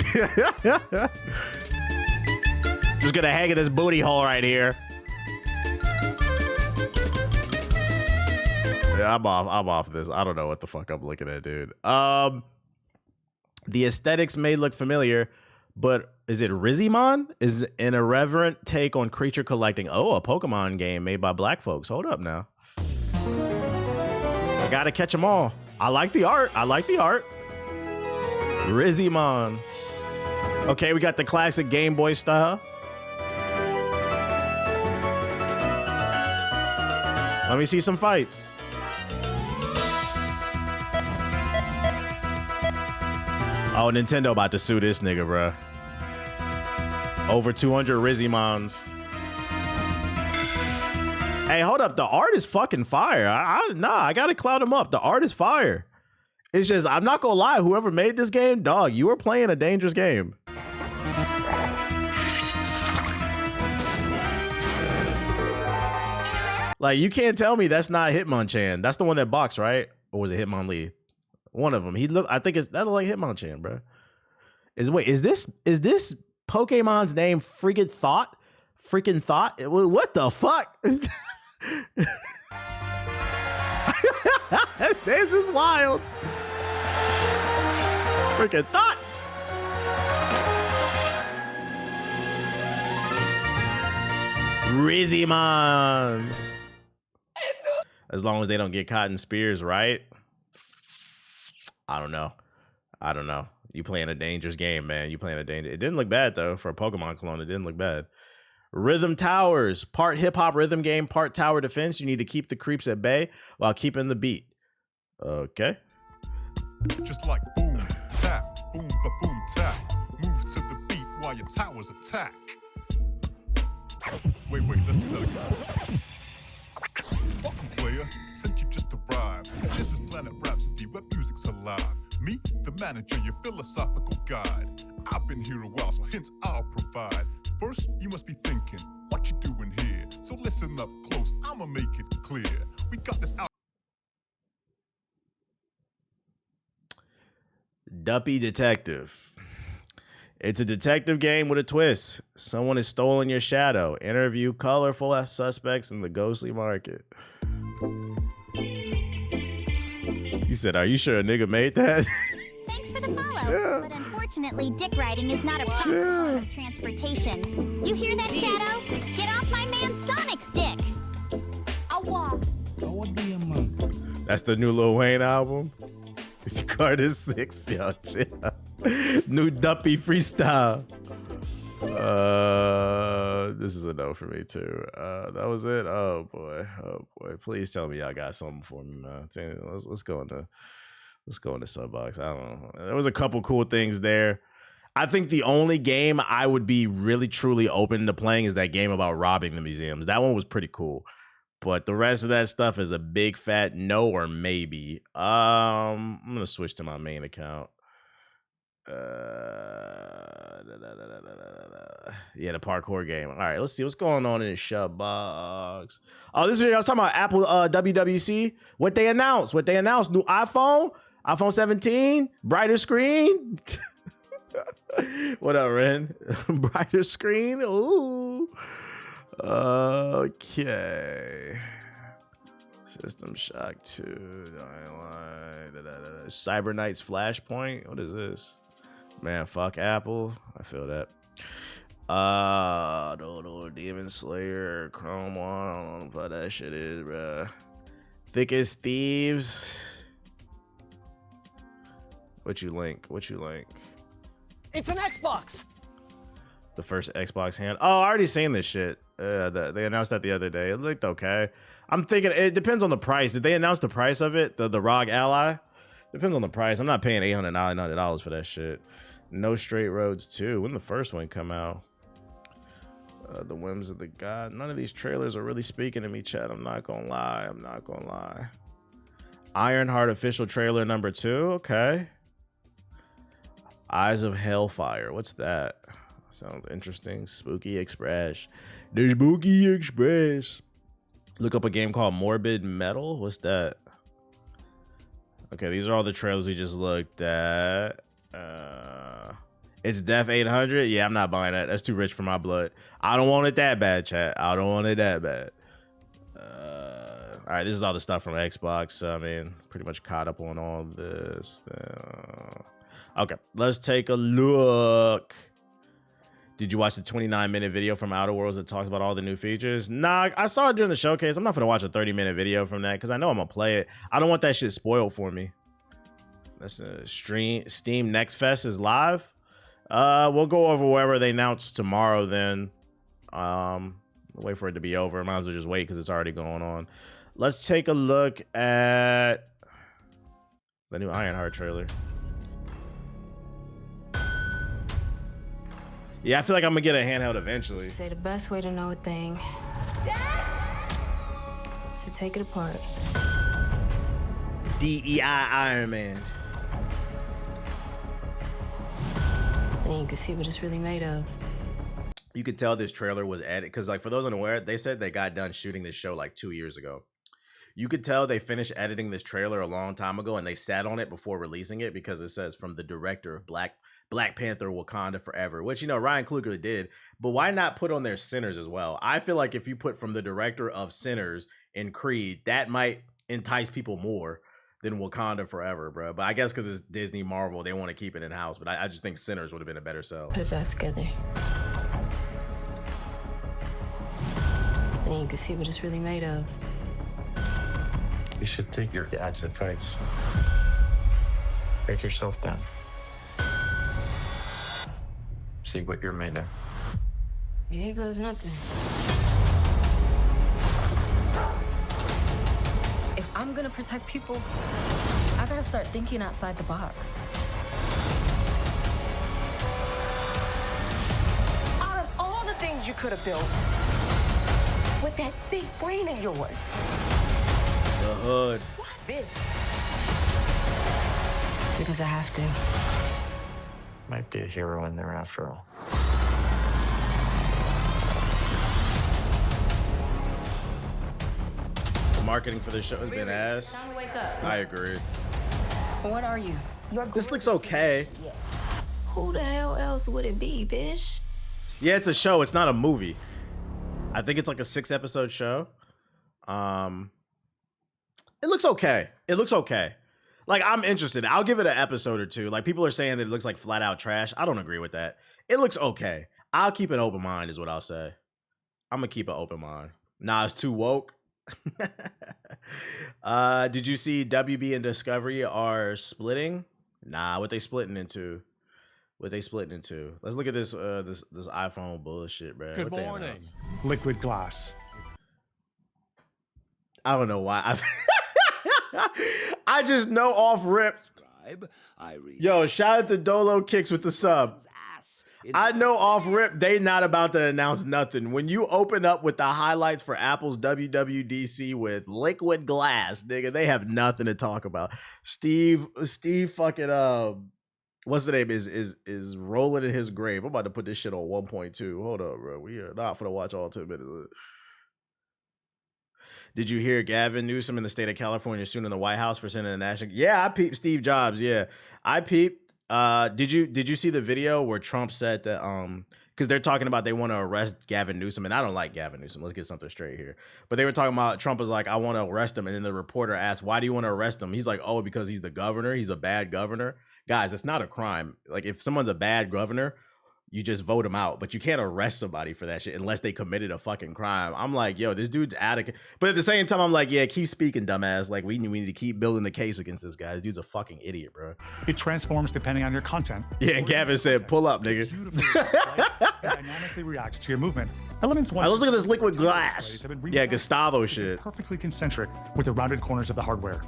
Just gonna hang in this booty hole right here. Yeah, I'm off this. I don't know what the fuck I'm looking at, dude. The aesthetics may look familiar, but is it Rizimon? Is an irreverent take on creature collecting. Oh, a Pokemon game made by black folks. Hold up now. I gotta catch them all. I like the art. Rizimon. Okay, we got the classic Game Boy style. Let me see some fights. Oh, Nintendo about to sue this nigga, bruh. Over 200 Rizimons. Hey, hold up. The art is fucking fire. I gotta cloud him up. The art is fire. It's just, I'm not gonna lie. Whoever made this game, dog, you were playing a dangerous game. Like, you can't tell me that's not Hitmonchan. That's the one that boxed, right? Or was it Hitmonlee? One of them. I think that look like Hitmonchan, bro. Is this Pokemon's name freaking Thought? Freaking Thought? What the fuck? This is wild. Freaking Thought. Rizimon. As long as they don't get caught in spears, right? I don't know. You playing a dangerous game, man. It didn't look bad, though. For a Pokemon clone, it didn't look bad. Rhythm Towers. Part hip-hop rhythm game, part tower defense. You need to keep the creeps at bay while keeping the beat. Okay. Just like boom, tap, boom, ba-boom, tap. Move to the beat while your towers attack. Wait, let's do that again. Welcome, player. Since you just arrived, this is Planet Rhapsody, where music's alive. Me, the manager, your philosophical guide. I've been here a while, so hints I'll provide. First, you must be thinking, what you doing here? So listen up close, I'ma make it clear. We got this out. Duppy Detective. It's a detective game with a twist. Someone has stolen your shadow. Interview colorful suspects in the ghostly market. You said, are you sure a nigga made that? Thanks for the follow. Yeah. But unfortunately, dick riding is not a proper form of transportation. You hear that, Shadow? Get off my man Sonic's dick. Awa. That's the new Lil Wayne album. It's card is 6, yo. Chill. New Duppy freestyle. This is a no for me too. That was it. Oh boy. Please tell me y'all got something for me, man. Let's go into Subbox. I don't know. There was a couple cool things there. I think the only game I would be really truly open to playing is that game about robbing the museums. That one was pretty cool. But the rest of that stuff is a big fat no or maybe. I'm gonna switch to my main account. Yeah, the parkour game. All right, let's see what's going on in the Shubbox. Oh, this video I was talking about Apple WWDC. What they announced? New iPhone 17, brighter screen. What up, Ren? Brighter screen. Ooh. Okay. System Shock 2. Cyber Knight's Flashpoint. What is this? Man, fuck Apple. I feel that. Demon Slayer, Chrome 1. I don't know what that shit is, bruh. Thick as Thieves. What you link? It's an Xbox. The first Xbox hand. Oh, I already seen this shit. They announced that the other day. It looked okay. I'm thinking it depends on the price. Did they announce the price of it? The ROG Ally? Depends on the price. I'm not paying $800 for that shit. No Straight Roads 2. When did the first one come out? The whims of the god. None of these trailers are really speaking to me, chat. I'm not gonna lie. Ironheart official trailer number 2. Okay. Eyes of Hellfire. What's that? Sounds interesting. Spooky Express. The Spooky Express. Look up a game called Morbid Metal. What's that? Okay, these are all the trailers we just looked at. It's Def 800. Yeah, I'm not buying that. That's too rich for my blood. I don't want it that bad, chat. I don't want it that bad. All right, this is all the stuff from Xbox. So, I mean, pretty much caught up on all this. Okay, let's take a look. Did you watch the 29-minute video from Outer Worlds that talks about all the new features? Nah, I saw it during the showcase. I'm not gonna watch a 30-minute video from that because I know I'm gonna play it. I don't want that shit spoiled for me. That's a Steam Next Fest is live. We'll go over wherever they announce tomorrow then. Wait for it to be over. Might as well just wait because it's already going on. Let's take a look at the new Ironheart trailer. Yeah, I feel like I'm gonna get a handheld eventually. Say the best way to know a thing is to take it apart. DEI Iron Man. Then you can see what it's really made of. You could tell this trailer was edited because, like, for those unaware, they said they got done shooting this show like 2 years ago. You could tell they finished editing this trailer a long time ago and they sat on it before releasing it because it says from the director of Black Panther Wakanda Forever, which, you know, Ryan Coogler did. But why not put on their Sinners as well? I feel like if you put from the director of Sinners and Creed, that might entice people more than Wakanda Forever, bro. But I guess because it's Disney Marvel, they want to keep it in house. But I just think Sinners would have been a better sell. Put it back together. Then you can see what it's really made of. You should take your dad's advice. Break yourself down. See what you're made of. Here goes nothing. If I'm gonna protect people, I gotta start thinking outside the box. Out of all the things you could have built, with that big brain of yours. The hood. This. Because I have to. Might be a hero in there after all. The marketing for this show has been ass. Time to wake up. I agree. What are you? This looks okay. Yeah. Who the hell else would it be, bitch? Yeah, it's a show. It's not a movie. I think it's like a 6-episode show. It looks okay. It looks okay. Like, I'm interested. I'll give it an episode or two. Like, people are saying that it looks like flat out trash. I don't agree with that. It looks okay. I'll keep an open mind is what I'll say. I'm gonna keep an open mind. Nah, it's too woke. Did you see WB and Discovery are splitting? Nah, what they splitting into? Let's look at this this iPhone bullshit, bro. Good morning. Liquid glass. I don't know why. I just know off rip. Yo, shout out to Dolo Kicks with the sub. I know off rip they not about to announce nothing. When you open up with the highlights for Apple's WWDC with liquid glass, nigga, they have nothing to talk about. Steve fucking what's the name is rolling in his grave. I'm about to put this shit on 1.2. Hold up, bro. We are not gonna watch all 10 minutes. Did you hear Gavin Newsom in the state of California suing the White House for sending a national? Yeah, I peeped Steve Jobs. Yeah, I peeped. Did you see the video where Trump said that because they're talking about they want to arrest Gavin Newsom, and I don't like Gavin Newsom. Let's get something straight here. But they were talking about Trump was like, I want to arrest him, and then the reporter asked, why do you want to arrest him? He's like, oh, because he's the governor. He's a bad governor. Guys, it's not a crime. Like, if someone's a bad governor, you just vote him out, but you can't arrest somebody for that shit unless they committed a fucking crime. I'm like, yo, this dude's out of. But at the same time, I'm like, yeah, keep speaking, dumbass. Like, we need to keep building the case against this guy. This dude's a fucking idiot, bro. It transforms depending on your content. Yeah, and Gavin said, pull up, nigga. It dynamically reacts to your movement. Elements one. Right, let's look at this liquid glass. Yeah, Gustavo shit. Perfectly concentric with the rounded corners of the hardware.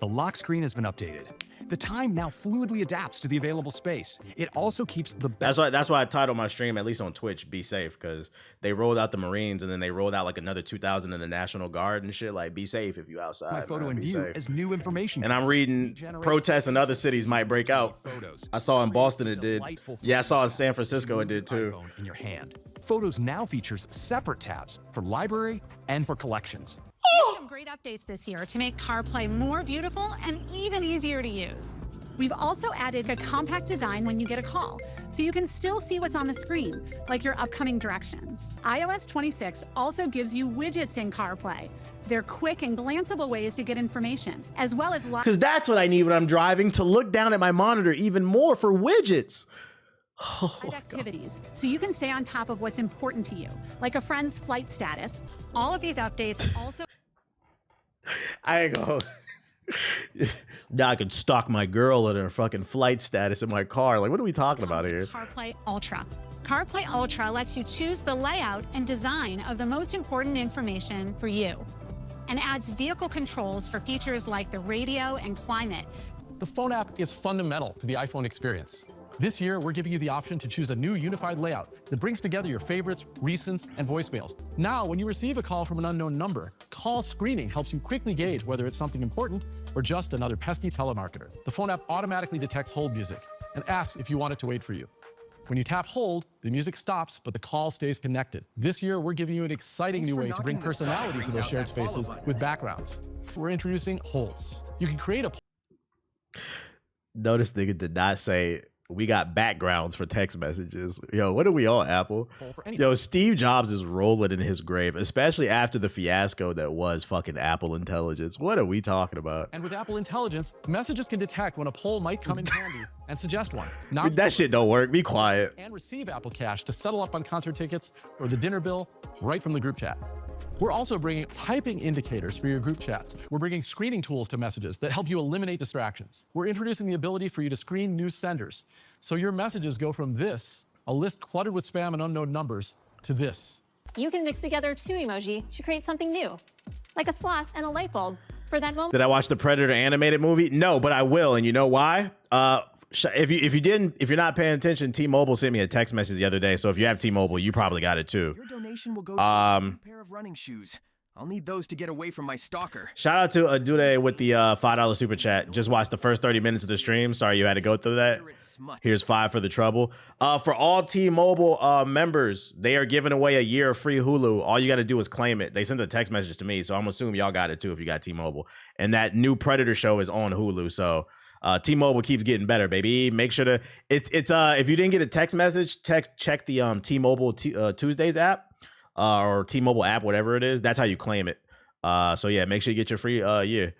The lock screen has been updated. The time now fluidly adapts to the available space. It also keeps the best. That's why I titled my stream, at least on Twitch, "Be Safe," because they rolled out the Marines and then they rolled out like another 2,000 in the National Guard and shit. Like, be safe if you outside. My photo in be view safe. as new information. And I'm reading protests in other cities might break out. I saw in Boston it did. Yeah, I saw in San Francisco it did too. In your hand. Photos now features separate tabs for library and for collections. Some great updates this year to make CarPlay more beautiful and even easier to use. We've also added a compact design when you get a call, so you can still see what's on the screen, like your upcoming directions. iOS 26 also gives you widgets in CarPlay. They're quick and glanceable ways to get information, as well as because that's what I need when I'm driving, to look down at my monitor even more for widgets. live activities, so you can stay on top of what's important to you, like a friend's flight status. All of these updates also... I ain't gonna... Now I can stalk my girl and her fucking flight status in my car. Like, what are we talking about here? CarPlay Ultra. CarPlay Ultra lets you choose the layout and design of the most important information for you, and adds vehicle controls for features like the radio and climate. The phone app is fundamental to the iPhone experience. This year, we're giving you the option to choose a new unified layout that brings together your favorites, recents, and voicemails. Now, when you receive a call from an unknown number, call screening helps you quickly gauge whether it's something important or just another pesky telemarketer. The phone app automatically detects hold music and asks if you want it to wait for you. When you tap hold, the music stops, but the call stays connected. This year, we're giving you an exciting new way to bring personality to those shared spaces with backgrounds. We're introducing holes. You can create a... Notice nigga did not say... We got backgrounds for text messages. Yo, what are we on, Apple? Yo, Steve Jobs is rolling in his grave, especially after the fiasco that was fucking Apple Intelligence. What are we talking about? And with Apple Intelligence, messages can detect when a poll might come in handy and suggest one. Now that shit don't work. Be quiet. And receive Apple Cash to settle up on concert tickets or the dinner bill right from the group chat. We're also bringing typing indicators for your group chats. We're bringing screening tools to messages that help you eliminate distractions. We're introducing the ability for you to screen new senders. So your messages go from this, a list cluttered with spam and unknown numbers, to this. You can mix together two emoji to create something new, like a sloth and a light bulb for that moment. Did I watch the Predator animated movie? No, but I will, and you know why? If you're not paying attention, T-Mobile sent me a text message the other day. So if you have T-Mobile, you probably got it too. Your donation will go to a new pair of running shoes. I'll need those to get away from my stalker. Shout out to Adude with the $5 super chat. Just watched the first 30 minutes of the stream. Sorry you had to go through that. Here's $5 for the trouble. For all T-Mobile members, they are giving away a year of free Hulu. All you got to do is claim it. They sent a text message to me, so I'm assuming y'all got it too if you got T-Mobile. And that new Predator show is on Hulu, so T-Mobile keeps getting better, baby. Make sure to if you didn't get a text message, check the T-Mobile Tuesdays app or T-Mobile app, whatever it is. That's how you claim it. So yeah, make sure you get your free year.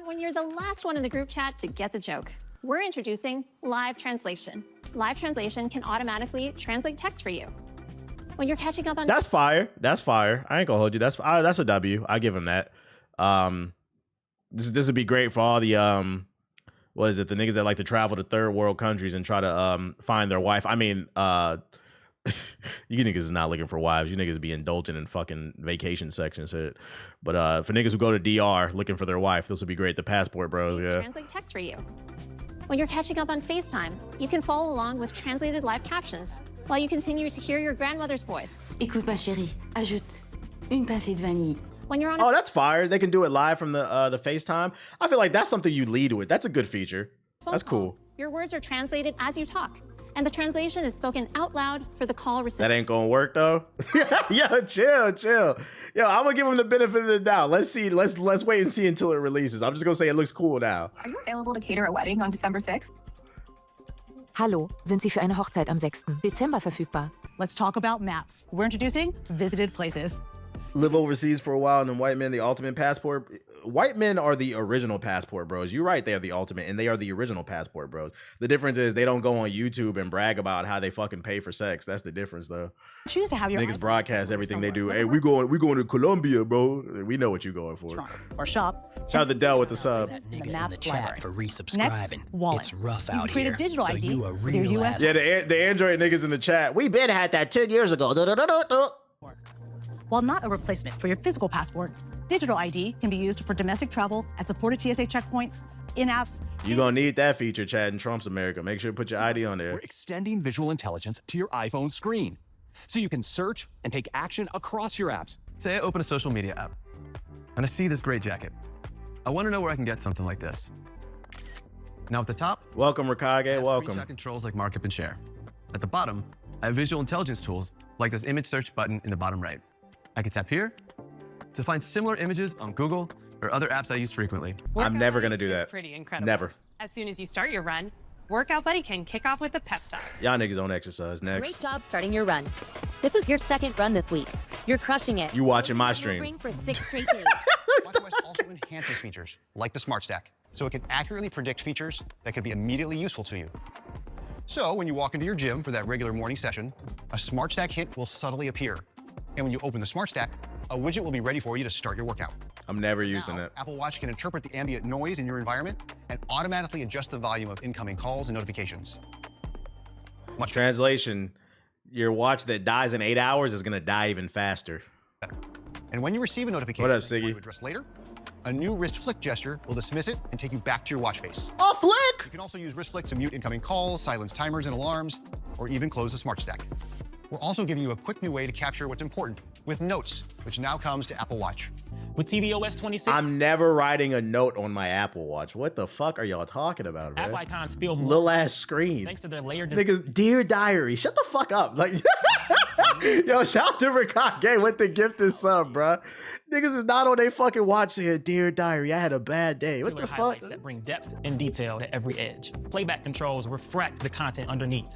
When you're the last one in the group chat to get the joke, we're introducing live translation. Live translation can automatically translate text for you. When you're catching up on... That's fire. That's fire. I ain't gonna hold you. That's a W. I give him that. This would be great for all the what is it? The niggas that like to travel to third world countries and try to find their wife. I mean, you niggas is not looking for wives. You niggas be indulging in fucking vacation sections. But for niggas who go to DR looking for their wife, this would be great. The passport bros, yeah. Translate text for you. When you're catching up on FaceTime, you can follow along with translated live captions while you continue to hear your grandmother's voice. Écoute ma chérie, ajoute une pincée de vanille. When you're on Oh, that's fire. They can do it live from the FaceTime. I feel like that's something you lead with. That's a good feature. That's cool. Your words are translated as you talk, and the translation is spoken out loud for the call recipient. That ain't gonna work though. Yo, chill. Yo, I'm gonna give them the benefit of the doubt. Let's see. Let's wait and see until it releases. I'm just gonna say it looks cool now. Are you available to cater a wedding on December 6th? Hallo, sind Sie für eine Hochzeit am 6. Dezember verfügbar? Let's talk about maps. We're introducing visited places. Live overseas for a while and then white men, the ultimate passport. White men are the original passport bros. You're right, they are the ultimate and they are the original passport bros. The difference is they don't go on YouTube and brag about how they fucking pay for sex. That's the difference though. Choose to have your niggas broadcast everything they do. Hey, we going to Colombia, bro. We know what you're going for. Or shop. Shout out to Dell with the sub. In the Maps library. For resubscribing. Next, wallet. It's rough you out can create here, a digital so ID you a with your real US. Yeah, the Android niggas in the chat. We been had that 10 years ago. While not a replacement for your physical passport, Digital ID can be used for domestic travel at supported TSA checkpoints, in-apps. You're going to need that feature, Chad, in Trump's America. Make sure to put your ID on there. We're extending visual intelligence to your iPhone screen, so you can search and take action across your apps. Say I open a social media app, and I see this great jacket. I want to know where I can get something like this. Now at the top, welcome, Rikage, welcome. Screenshot controls like markup and share. At the bottom, I have visual intelligence tools like this image search button in the bottom right. I can tap here to find similar images on Google or other apps I use frequently. I'm never going to do that. Pretty incredible. Never. As soon as you start your run, Workout Buddy can kick off with a pep talk. Y'all niggas don't exercise. Next. Great job starting your run. This is your second run this week. You're crushing it. You watching my stream. For 6 straight days. WatchOS also enhances features like the Smart Stack, so it can accurately predict features that could be immediately useful to you. So when you walk into your gym for that regular morning session, a Smart Stack hint will subtly appear. And when you open the Smart Stack, a widget will be ready for you to start your workout. I'm never using it. Apple Watch can interpret the ambient noise in your environment and automatically adjust the volume of incoming calls and notifications. Translation, your watch that dies in 8 hours is going to die even faster. And when you receive a notification what up, that you want Siggy? to address later, a new wrist flick gesture will dismiss it and take you back to your watch face. Oh, flick! You can also use wrist flick to mute incoming calls, silence timers and alarms, or even close the Smart Stack. We're also giving you a quick new way to capture what's important with Notes, which now comes to Apple Watch. With tvOS 26, I'm never writing a note on my Apple Watch. What the fuck are y'all talking about, man? app icons feel more Little ass screen. thanks to their layered Niggas, Dear Diary, shut the fuck up. Like, yo, shout out to Rikage with the gift this sub, bruh. Niggas is not on their fucking watch saying, Dear Diary, I had a bad day. What the fuck? that bring depth and detail to every edge. Playback controls refract the content underneath,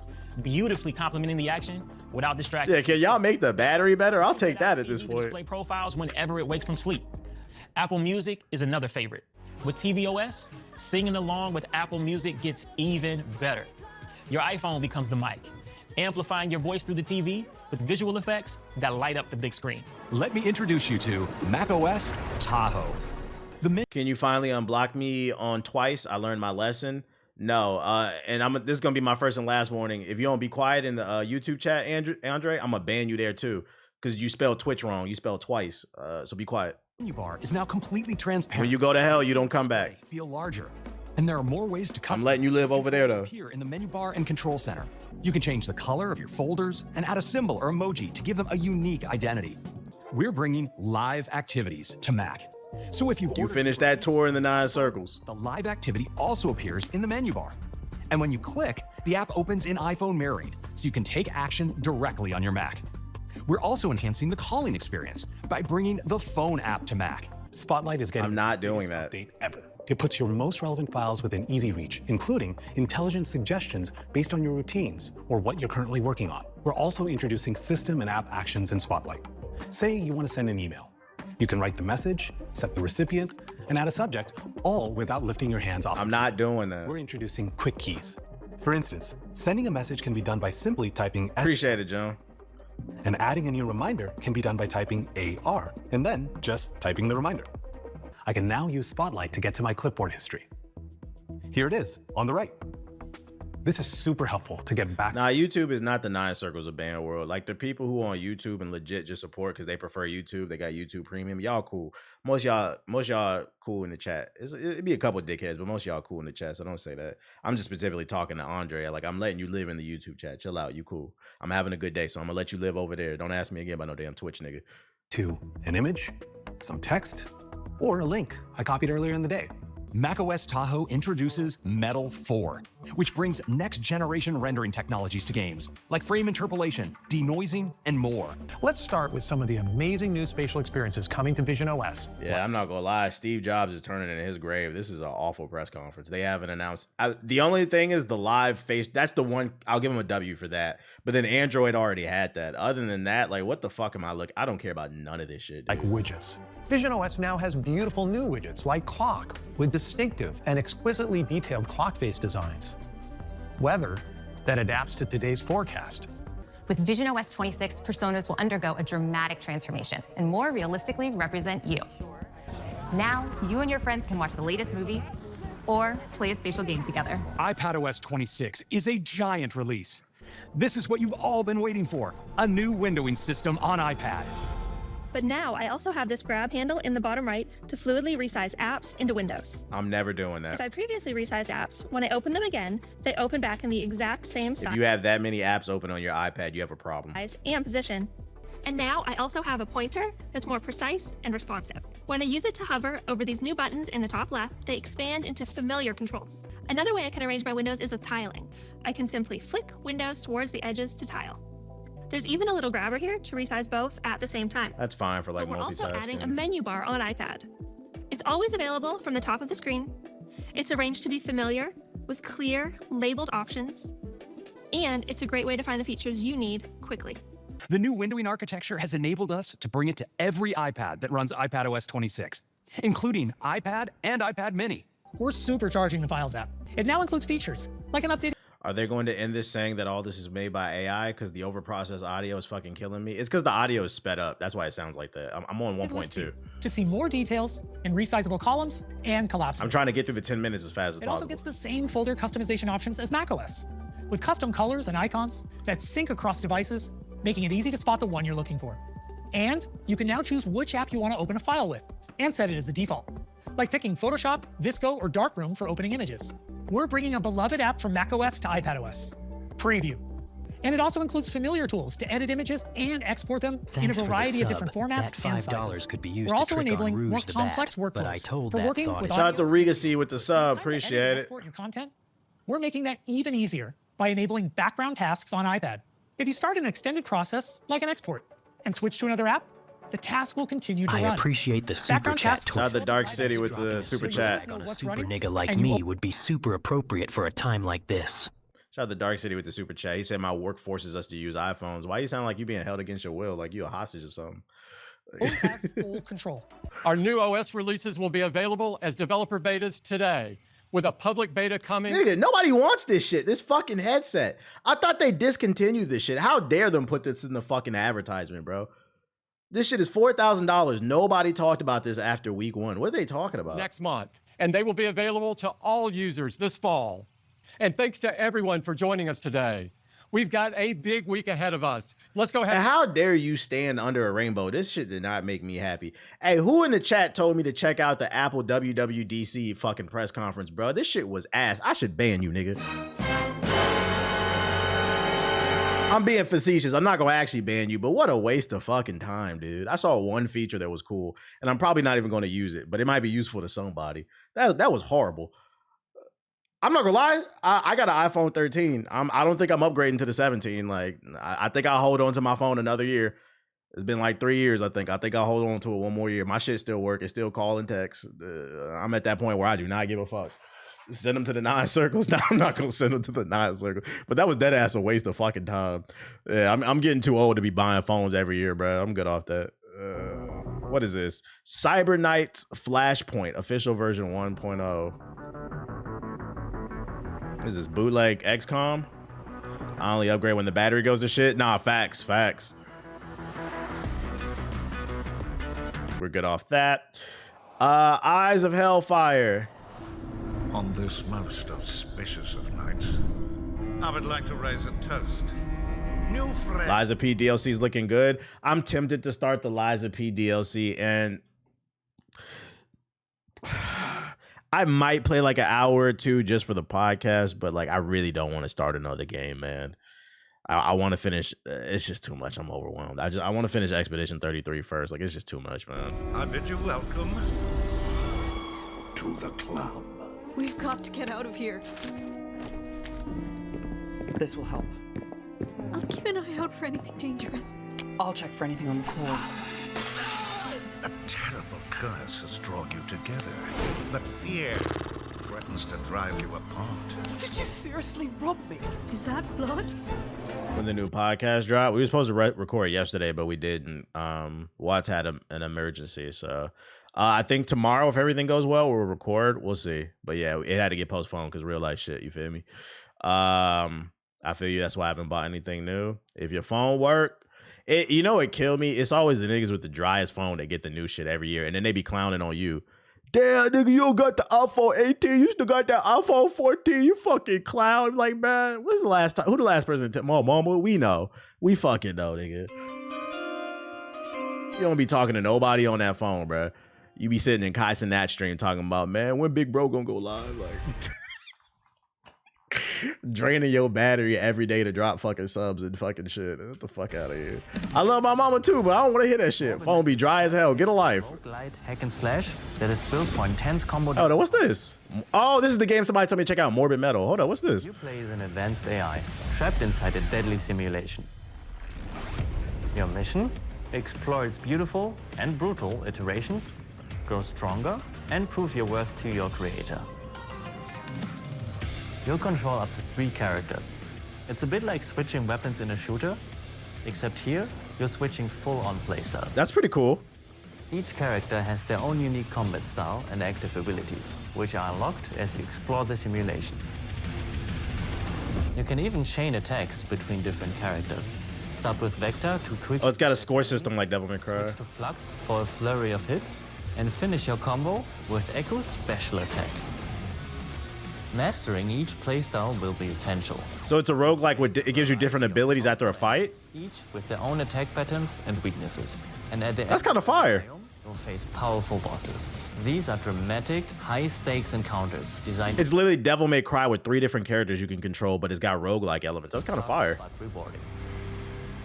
beautifully complementing the action without distracting. Yeah, can y'all make the battery better? I'll take that at this point. Display profiles whenever it wakes from sleep. Apple Music is another favorite. With tvOS, singing along with Apple Music gets even better. Your iPhone becomes the mic, amplifying your voice through the TV with visual effects that light up the big screen. Let me introduce you to macOS Tahoe. Can you finally unblock me on twice? I learned my lesson. No, and this is gonna be my first and last warning. If you don't be quiet in the YouTube chat, Andre, I'm gonna ban you there too, because you spelled Twitch wrong. You spelled twice, so be quiet. Menu bar is now completely transparent. When you go to hell, you don't come back. Feel larger. And there are more ways to customize. I'm letting you live over there though. Here in the menu bar and control center. You can change the color of your folders and add a symbol or emoji to give them a unique identity. We're bringing live activities to Mac. So if you finish that tour in the 9 circles, the live activity also appears in the menu bar. And when you click, the app opens in iPhone mirroring, so you can take action directly on your Mac. We're also enhancing the calling experience by bringing the phone app to Mac. Spotlight is getting I'm not doing that. Update ever. It puts your most relevant files within easy reach, including intelligent suggestions based on your routines or what you're currently working on. We're also introducing system and app actions in Spotlight. Say you want to send an email. You can write the message, set the recipient, and add a subject, all without lifting your hands off. I'm not doing that. We're introducing quick keys. For instance, sending a message can be done by simply typing S. Appreciate it, John. And adding a new reminder can be done by typing AR, and then just typing the reminder. I can now use Spotlight to get to my clipboard history. Here it is, on the right. This is super helpful to get back. Nah, YouTube is not the 9 circles of band world. Like the people who on YouTube and legit just support because they prefer YouTube, they got YouTube Premium. Y'all cool. Most y'all cool in the chat. It'd be a couple dickheads, but most y'all cool in the chat. So don't say that. I'm just specifically talking to Andre. Like I'm letting you live in the YouTube chat. Chill out. You cool. I'm having a good day, so I'm gonna let you live over there. Don't ask me again about no damn Twitch, nigga. To an image, some text, or a link I copied earlier in the day. macOS Tahoe introduces Metal 4, which brings next-generation rendering technologies to games, like frame interpolation, denoising, and more. Let's start with some of the amazing new spatial experiences coming to visionOS. Yeah, I'm not gonna lie. Steve Jobs is turning in his grave. This is an awful press conference. They haven't announced. The only thing is the live face. That's the one. I'll give him a W for that. But then Android already had that. Other than that, like, what the fuck am I looking? I don't care about none of this shit. Like widgets. visionOS now has beautiful new widgets like clock with distinctive and exquisitely detailed clock face designs. Weather that adapts to today's forecast. With visionOS 26, personas will undergo a dramatic transformation and more realistically represent you. Now, you and your friends can watch the latest movie or play a spatial game together. iPadOS 26 is a giant release. This is what you've all been waiting for, a new windowing system on iPad. But now I also have this grab handle in the bottom right to fluidly resize apps into windows. I'm never doing that. If I previously resized apps, when I open them again, they open back in the exact same size. If you have that many apps open on your iPad, you have a problem. And position. And now I also have a pointer that's more precise and responsive. When I use it to hover over these new buttons in the top left, they expand into familiar controls. Another way I can arrange my windows is with tiling. I can simply flick windows towards the edges to tile. There's even a little grabber here to resize both at the same time. That's fine for like We're also adding a multitasking. menu bar on iPad. It's always available from the top of the screen. It's arranged to be familiar with clear, labeled options. And it's a great way to find the features you need quickly. The new windowing architecture has enabled us to bring it to every iPad that runs iPadOS 26, including iPad and iPad mini. We're supercharging the Files app. It now includes features like an updated... Are they going to end this saying that all this is made by AI because the overprocessed audio is fucking killing me? It's because the audio is sped up. That's why it sounds like that. I'm on 1.2. To see more details in resizable columns and collapsible. I'm trying to get through the 10 minutes as fast as It possible. also gets the same folder customization options as macOS, with custom colors and icons that sync across devices, making it easy to spot the one you're looking for. And you can now choose which app you want to open a file with and set it as a default, like picking Photoshop, Visco, or Darkroom for opening images. We're bringing a beloved app from macOS to iPadOS, Preview. And it also includes familiar tools to edit images and export them in a variety of different formats and sizes. Could be used We're to also trick on enabling Rouge more the complex Bat, but I workflows told for that working thought with Shout out to audio. Regacy with the sub. Appreciate it. Export your content. We're making that even easier by enabling background tasks on iPad. If you start an extended process, like an export, and switch to another app, the task will continue to run. I appreciate the super Background chat tasks- Shout out to Dark City with the super chat. A super nigga like and you me would be super appropriate for a time like this. Shout out to Dark City with the super chat. He said my work forces us to use iPhones. Why you sound like you being held against your will, like you a hostage or something? have full control. Our new OS releases will be available as developer betas today, with a public beta coming. Nigga, nobody wants this shit. This fucking headset. I thought they discontinued this shit. How dare them put this in the fucking advertisement, bro? This shit is $4,000. Nobody talked about this after week one. What are they talking about? Next month, and they will be available to all users this fall. And thanks to everyone for joining us today. We've got a big week ahead of us. Let's go ahead. And how dare you stand under a rainbow? This shit did not make me happy. Hey, who in the chat told me to check out the Apple WWDC fucking press conference, bro? This shit was ass. I should ban you, nigga. I'm being facetious. I'm not gonna actually ban you, but what a waste of fucking time, dude. I saw one feature that was cool, and I'm probably not even gonna use it, but it might be useful to somebody. That was horrible. I'm not gonna lie. I got an iPhone 13. I don't think I'm upgrading to the 17. Like, I think I'll hold on to my phone another year. It's been like 3 years, I think. I think I'll hold on to it one more year. My shit still work. It's still call and text. I'm at that point where I do not give a fuck. Send them to the 9 circles. No, I'm not gonna send them to the 9 circles. But that was dead ass a waste of fucking time. Yeah, I'm getting too old to be buying phones every year, bro. I'm good off that. What is this? Cyber Knight's Flashpoint, official version 1.0. What is this, bootleg XCOM? I only upgrade when the battery goes to shit? Nah, facts. We're good off that. Eyes of Hellfire. On this most auspicious of nights, I would like to raise a toast. New friend. Liza P DLC is looking good. I'm tempted to start the Liza P DLC, and I might play like an hour or two just for the podcast, but like I really don't want to start another game, man. I want to finish. It's just too much. I'm overwhelmed. I want to finish Expedition 33 first. Like, it's just too much, man. I bid you welcome to the club. We've got to get out of here. This will help. I'll keep an eye out for anything dangerous. I'll check for anything on the floor. A terrible curse has drawn you together, but fear threatens to drive you apart. Did you seriously rob me? Is that blood? When the new podcast dropped, we were supposed to record yesterday, but we didn't. Watts had an emergency, so I think tomorrow, if everything goes well, we'll record. We'll see. But yeah, it had to get postponed because real life shit. You feel me? I feel you. That's why I haven't bought anything new. If your phone work, it killed me. It's always the niggas with the driest phone that get the new shit every year, and then they be clowning on you. Damn, nigga, you don't got the iPhone 18. You still got that iPhone 14. You fucking clown. Like, man, when's the last time? Who the last person? Mama, we know. We fucking know, nigga. You don't be talking to nobody on that phone, bro. You be sitting in Kai Cenat stream talking about, man, when Big Bro gonna go live? Like draining your battery every day to drop fucking subs and fucking shit. Get the fuck out of here. I love my mama too, but I don't want to hear that shit. Phone be dry as hell. Get a life. Light hack and slash that is built for intense combo. Oh, no, what's this? Oh, this is the game somebody told me to check out. Morbid Metal. Hold on, what's this? You play as an advanced AI trapped inside a deadly simulation. Your mission? Explore its beautiful and brutal iterations, grow stronger, and prove your worth to your creator. You'll control up to 3 characters. It's a bit like switching weapons in a shooter, except here, you're switching full-on playstyles. That's pretty cool. Each character has their own unique combat style and active abilities, which are unlocked as you explore the simulation. You can even chain attacks between different characters. Start with Vector to quick. Oh, it's got a score system like Devil May Cry. Switch to Flux for a flurry of hits, and finish your combo with Echo's special attack. Mastering each playstyle will be essential. So it's a roguelike with it gives you different abilities after a fight? Each with their own attack patterns and weaknesses. And at the That's kind of fire. You'll face powerful bosses. These are dramatic, high-stakes encounters designed. It's literally Devil May Cry with 3 different characters you can control, but it's got roguelike elements. That's kind of fire. But rewarding.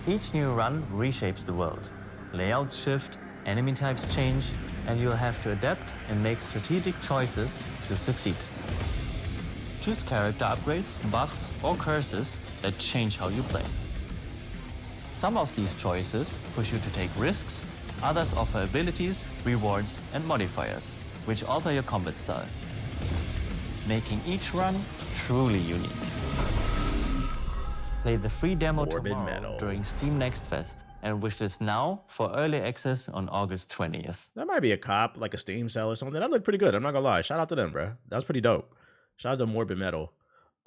Each new run reshapes the world. Layouts shift, enemy types change, and you'll have to adapt and make strategic choices to succeed. Choose character upgrades, buffs, or curses that change how you play. Some of these choices push you to take risks, others offer abilities, rewards, and modifiers, which alter your combat style, making each run truly unique. Play the free demo tomorrow during Steam Next Fest and wishlist now for early access on August 20th. That might be a cop, like a Steam sale or something. That looked pretty good. I'm not gonna lie. Shout out to them, bro. That was pretty dope. Shout out to Morbid Metal.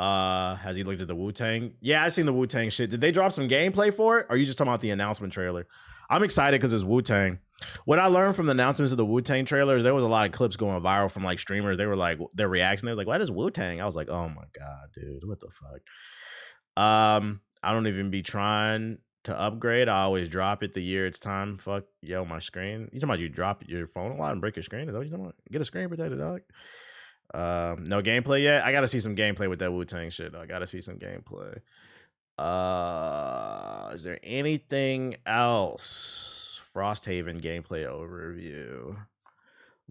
Has he looked at the Wu-Tang? Yeah, I seen the Wu-Tang shit. Did they drop some gameplay for it? Or are you just talking about the announcement trailer? I'm excited because it's Wu-Tang. What I learned from the announcements of the Wu-Tang trailers, there was a lot of clips going viral from like streamers. They were like, their reaction, they were like, why does Wu-Tang? I was like, oh my God, dude, what the fuck? I don't even be trying to upgrade. I always drop it the year it's time. Fuck, yo, my screen. You talking about you drop your phone a lot and break your screen? Is that what you talking about? Get a screen protector, dog. No gameplay yet. I gotta see some gameplay with that Wu-Tang shit. I gotta see some gameplay. Is there anything else? Frosthaven gameplay overview.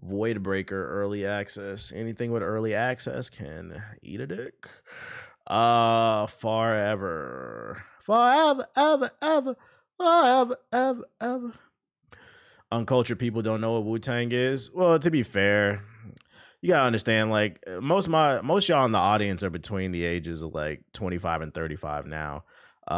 Voidbreaker early access. Anything with early access can eat a dick. Forever, ever. Uncultured people don't know what Wu-Tang is. Well, to be fair, you gotta understand, like most y'all in the audience are between the ages of like 25 and 35 now.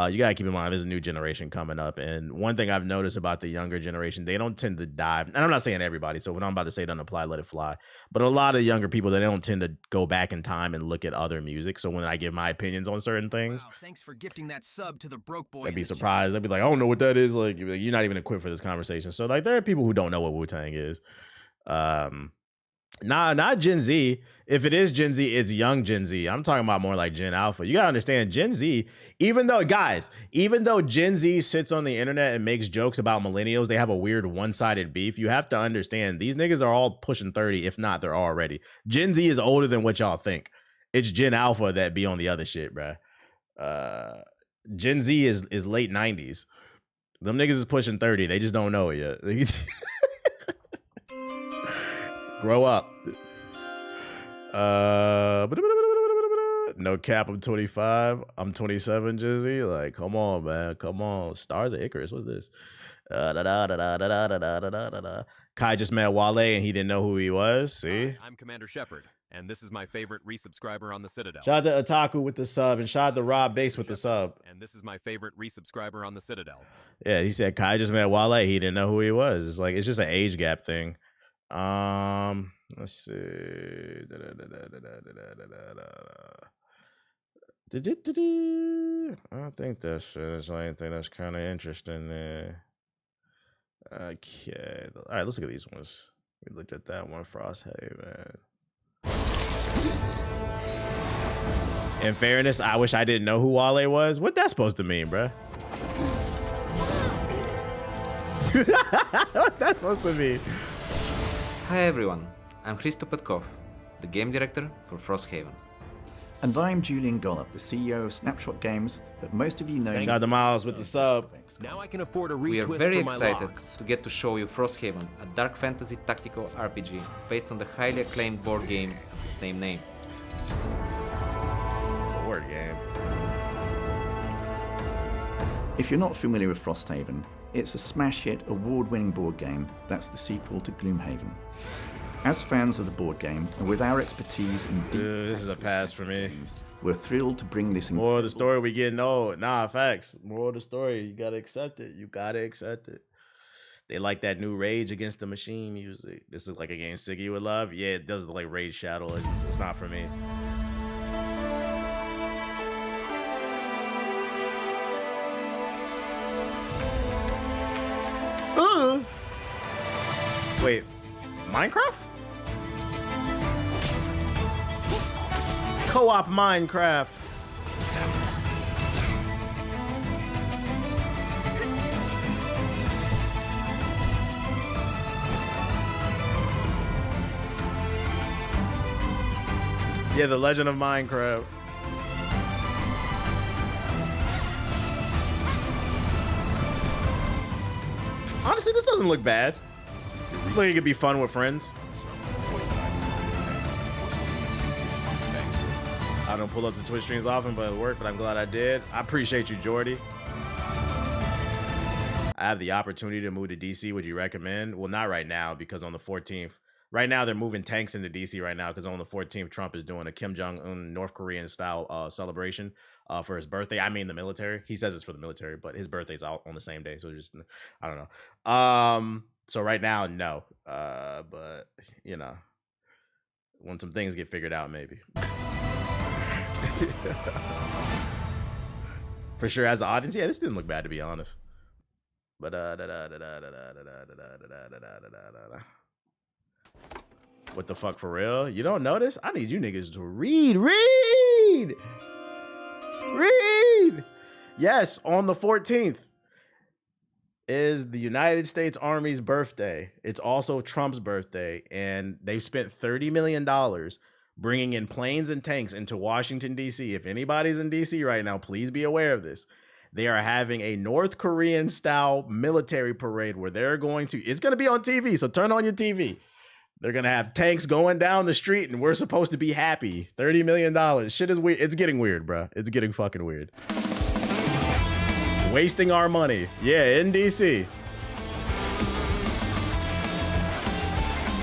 You gotta keep in mind there's a new generation coming up, and one thing I've noticed about the younger generation, they don't tend to dive. And I'm not saying everybody, so what I'm about to say doesn't apply, let it fly. But a lot of younger people, they don't tend to go back in time and look at other music. So when I give my opinions on certain things, wow, thanks for gifting that sub to the broke boy. they'd be surprised. They'd be like, I don't know what that is. Like you're not even equipped for this conversation. So like there are people who don't know what Wu-Tang is. Not Gen Z. If it is Gen Z, it's young Gen Z. I'm talking about more like Gen Alpha. You gotta understand, Gen Z, even though Gen Z sits on the internet and makes jokes about millennials, they have a weird one-sided beef. You have to understand, these niggas are all pushing 30, if not, they're already. Gen Z is older than what y'all think. It's Gen Alpha that be on the other shit, bruh. Gen Z is late 90s. Them niggas is pushing 30. They just don't know it yet. Grow up. No cap, I'm 25. I'm 27, Jizzy. Like, come on, man. Come on. Stars of Icarus. What's this? Kai just met Wale and he didn't know who he was. See? Hi, I'm Commander Shepard, and this is my favorite resubscriber on the Citadel. Shout out to Otaku with the sub, and shout out to Rob Bass with the sub. And this is my favorite resubscriber on the Citadel. Yeah, he said Kai just met Wale. He didn't know who he was. It's like, it's just an age gap thing. Let's see. I think that shit is the only thing that's kind of interesting there. Okay. All right, let's look at these ones. We looked at that one, Frosthaven. In fairness, I wish I didn't know who Wale was. What that's supposed to mean, bruh? What's that supposed to be? Hi everyone, I'm Hristo Petkov, the game director for Frosthaven. And I'm Julian Gollop, the CEO of Snapshot Games, but most of you know... Shout out to Miles with the sub. Now I can afford a We are retwist very for my excited locks. to get to show you Frosthaven, a dark fantasy tactical RPG based on the highly acclaimed board game of the same name. Board game. If you're not familiar with Frosthaven, it's a smash hit, award-winning board game that's the sequel to Gloomhaven. As fans of the board game, and with our expertise in this is a pass for me. We're thrilled to bring this. More of the story we getting old. Nah, facts. More of the story. You gotta accept it. You gotta accept it. They like that new Rage Against the Machine music. This is like a game Siggy would love. Yeah, it does look like Rage Shadow Legends. It's not for me. Wait, Minecraft? Co-op Minecraft. Yeah, The Legend of Minecraft. Honestly, this doesn't look bad. Look, it could be fun with friends. I don't pull up the Twitch streams often, but it worked, but I'm glad I did. I appreciate you, Jordy. I have the opportunity to move to DC. Would you recommend? Well, not right now, because on the 14th, right now they're moving tanks into DC right now, because on the 14th, Trump is doing a Kim Jong-un North Korean style celebration for his birthday. I mean, the military. He says it's for the military, but his birthday's out on the same day. So just, I don't know. So right now, no. But, you know, when some things get figured out, maybe. For sure, as an audience, yeah, this didn't look bad, to be honest. But what the fuck, for real? You don't notice? I need you niggas to read. Yes, on the 14th is the United States Army's birthday. It's also Trump's birthday, and they've spent $30 million bringing in planes and tanks into Washington, D.C. If anybody's in D.C. right now, please be aware of this. They are having a North Korean style military parade where they're going to, it's going to be on TV, so turn on your TV. They're going to have tanks going down the street, and we're supposed to be happy. $30 million. Shit is weird. It's getting weird, bro. It's getting fucking weird. Wasting our money. Yeah, in DC.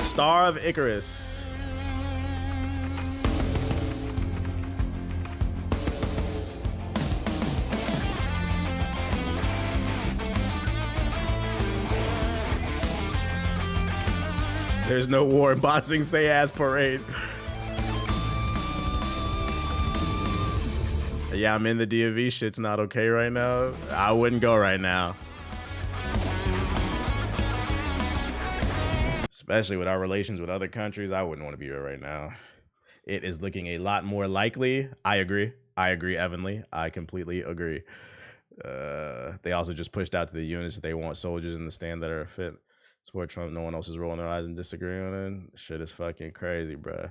Star of Icarus. There's no war in Boxing Say Ass Parade. Yeah, I'm in the DMV. Shit's not okay right now. I wouldn't go right now. Especially with our relations with other countries, I wouldn't want to be here right now. It is looking a lot more likely. I agree, Evanly. I completely agree. They also just pushed out to the units that they want soldiers in the stand that are fit. Support Trump, no one else is rolling their eyes and disagreeing on it. Shit is fucking crazy, bruh.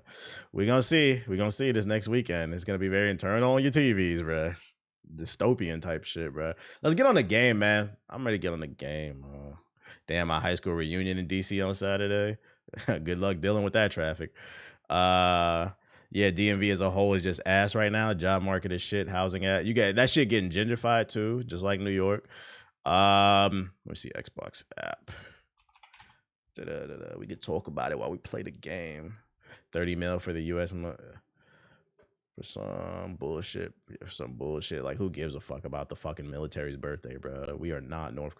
We're gonna see. We're gonna see this next weekend. It's gonna be very internal on your TVs, bruh. Dystopian type shit, bruh. Let's get on the game, man. I'm ready to get on the game. Damn, my high school reunion in DC on Saturday. Good luck dealing with that traffic. Yeah, DMV as a whole is just ass right now. Job market is shit. Housing you get that shit getting gentrified too, just like New York. Let me see Xbox app. We could talk about it while we play the game. 30 mil for the US for some bullshit. Like, who gives a fuck about the fucking military's birthday, bro? We are not North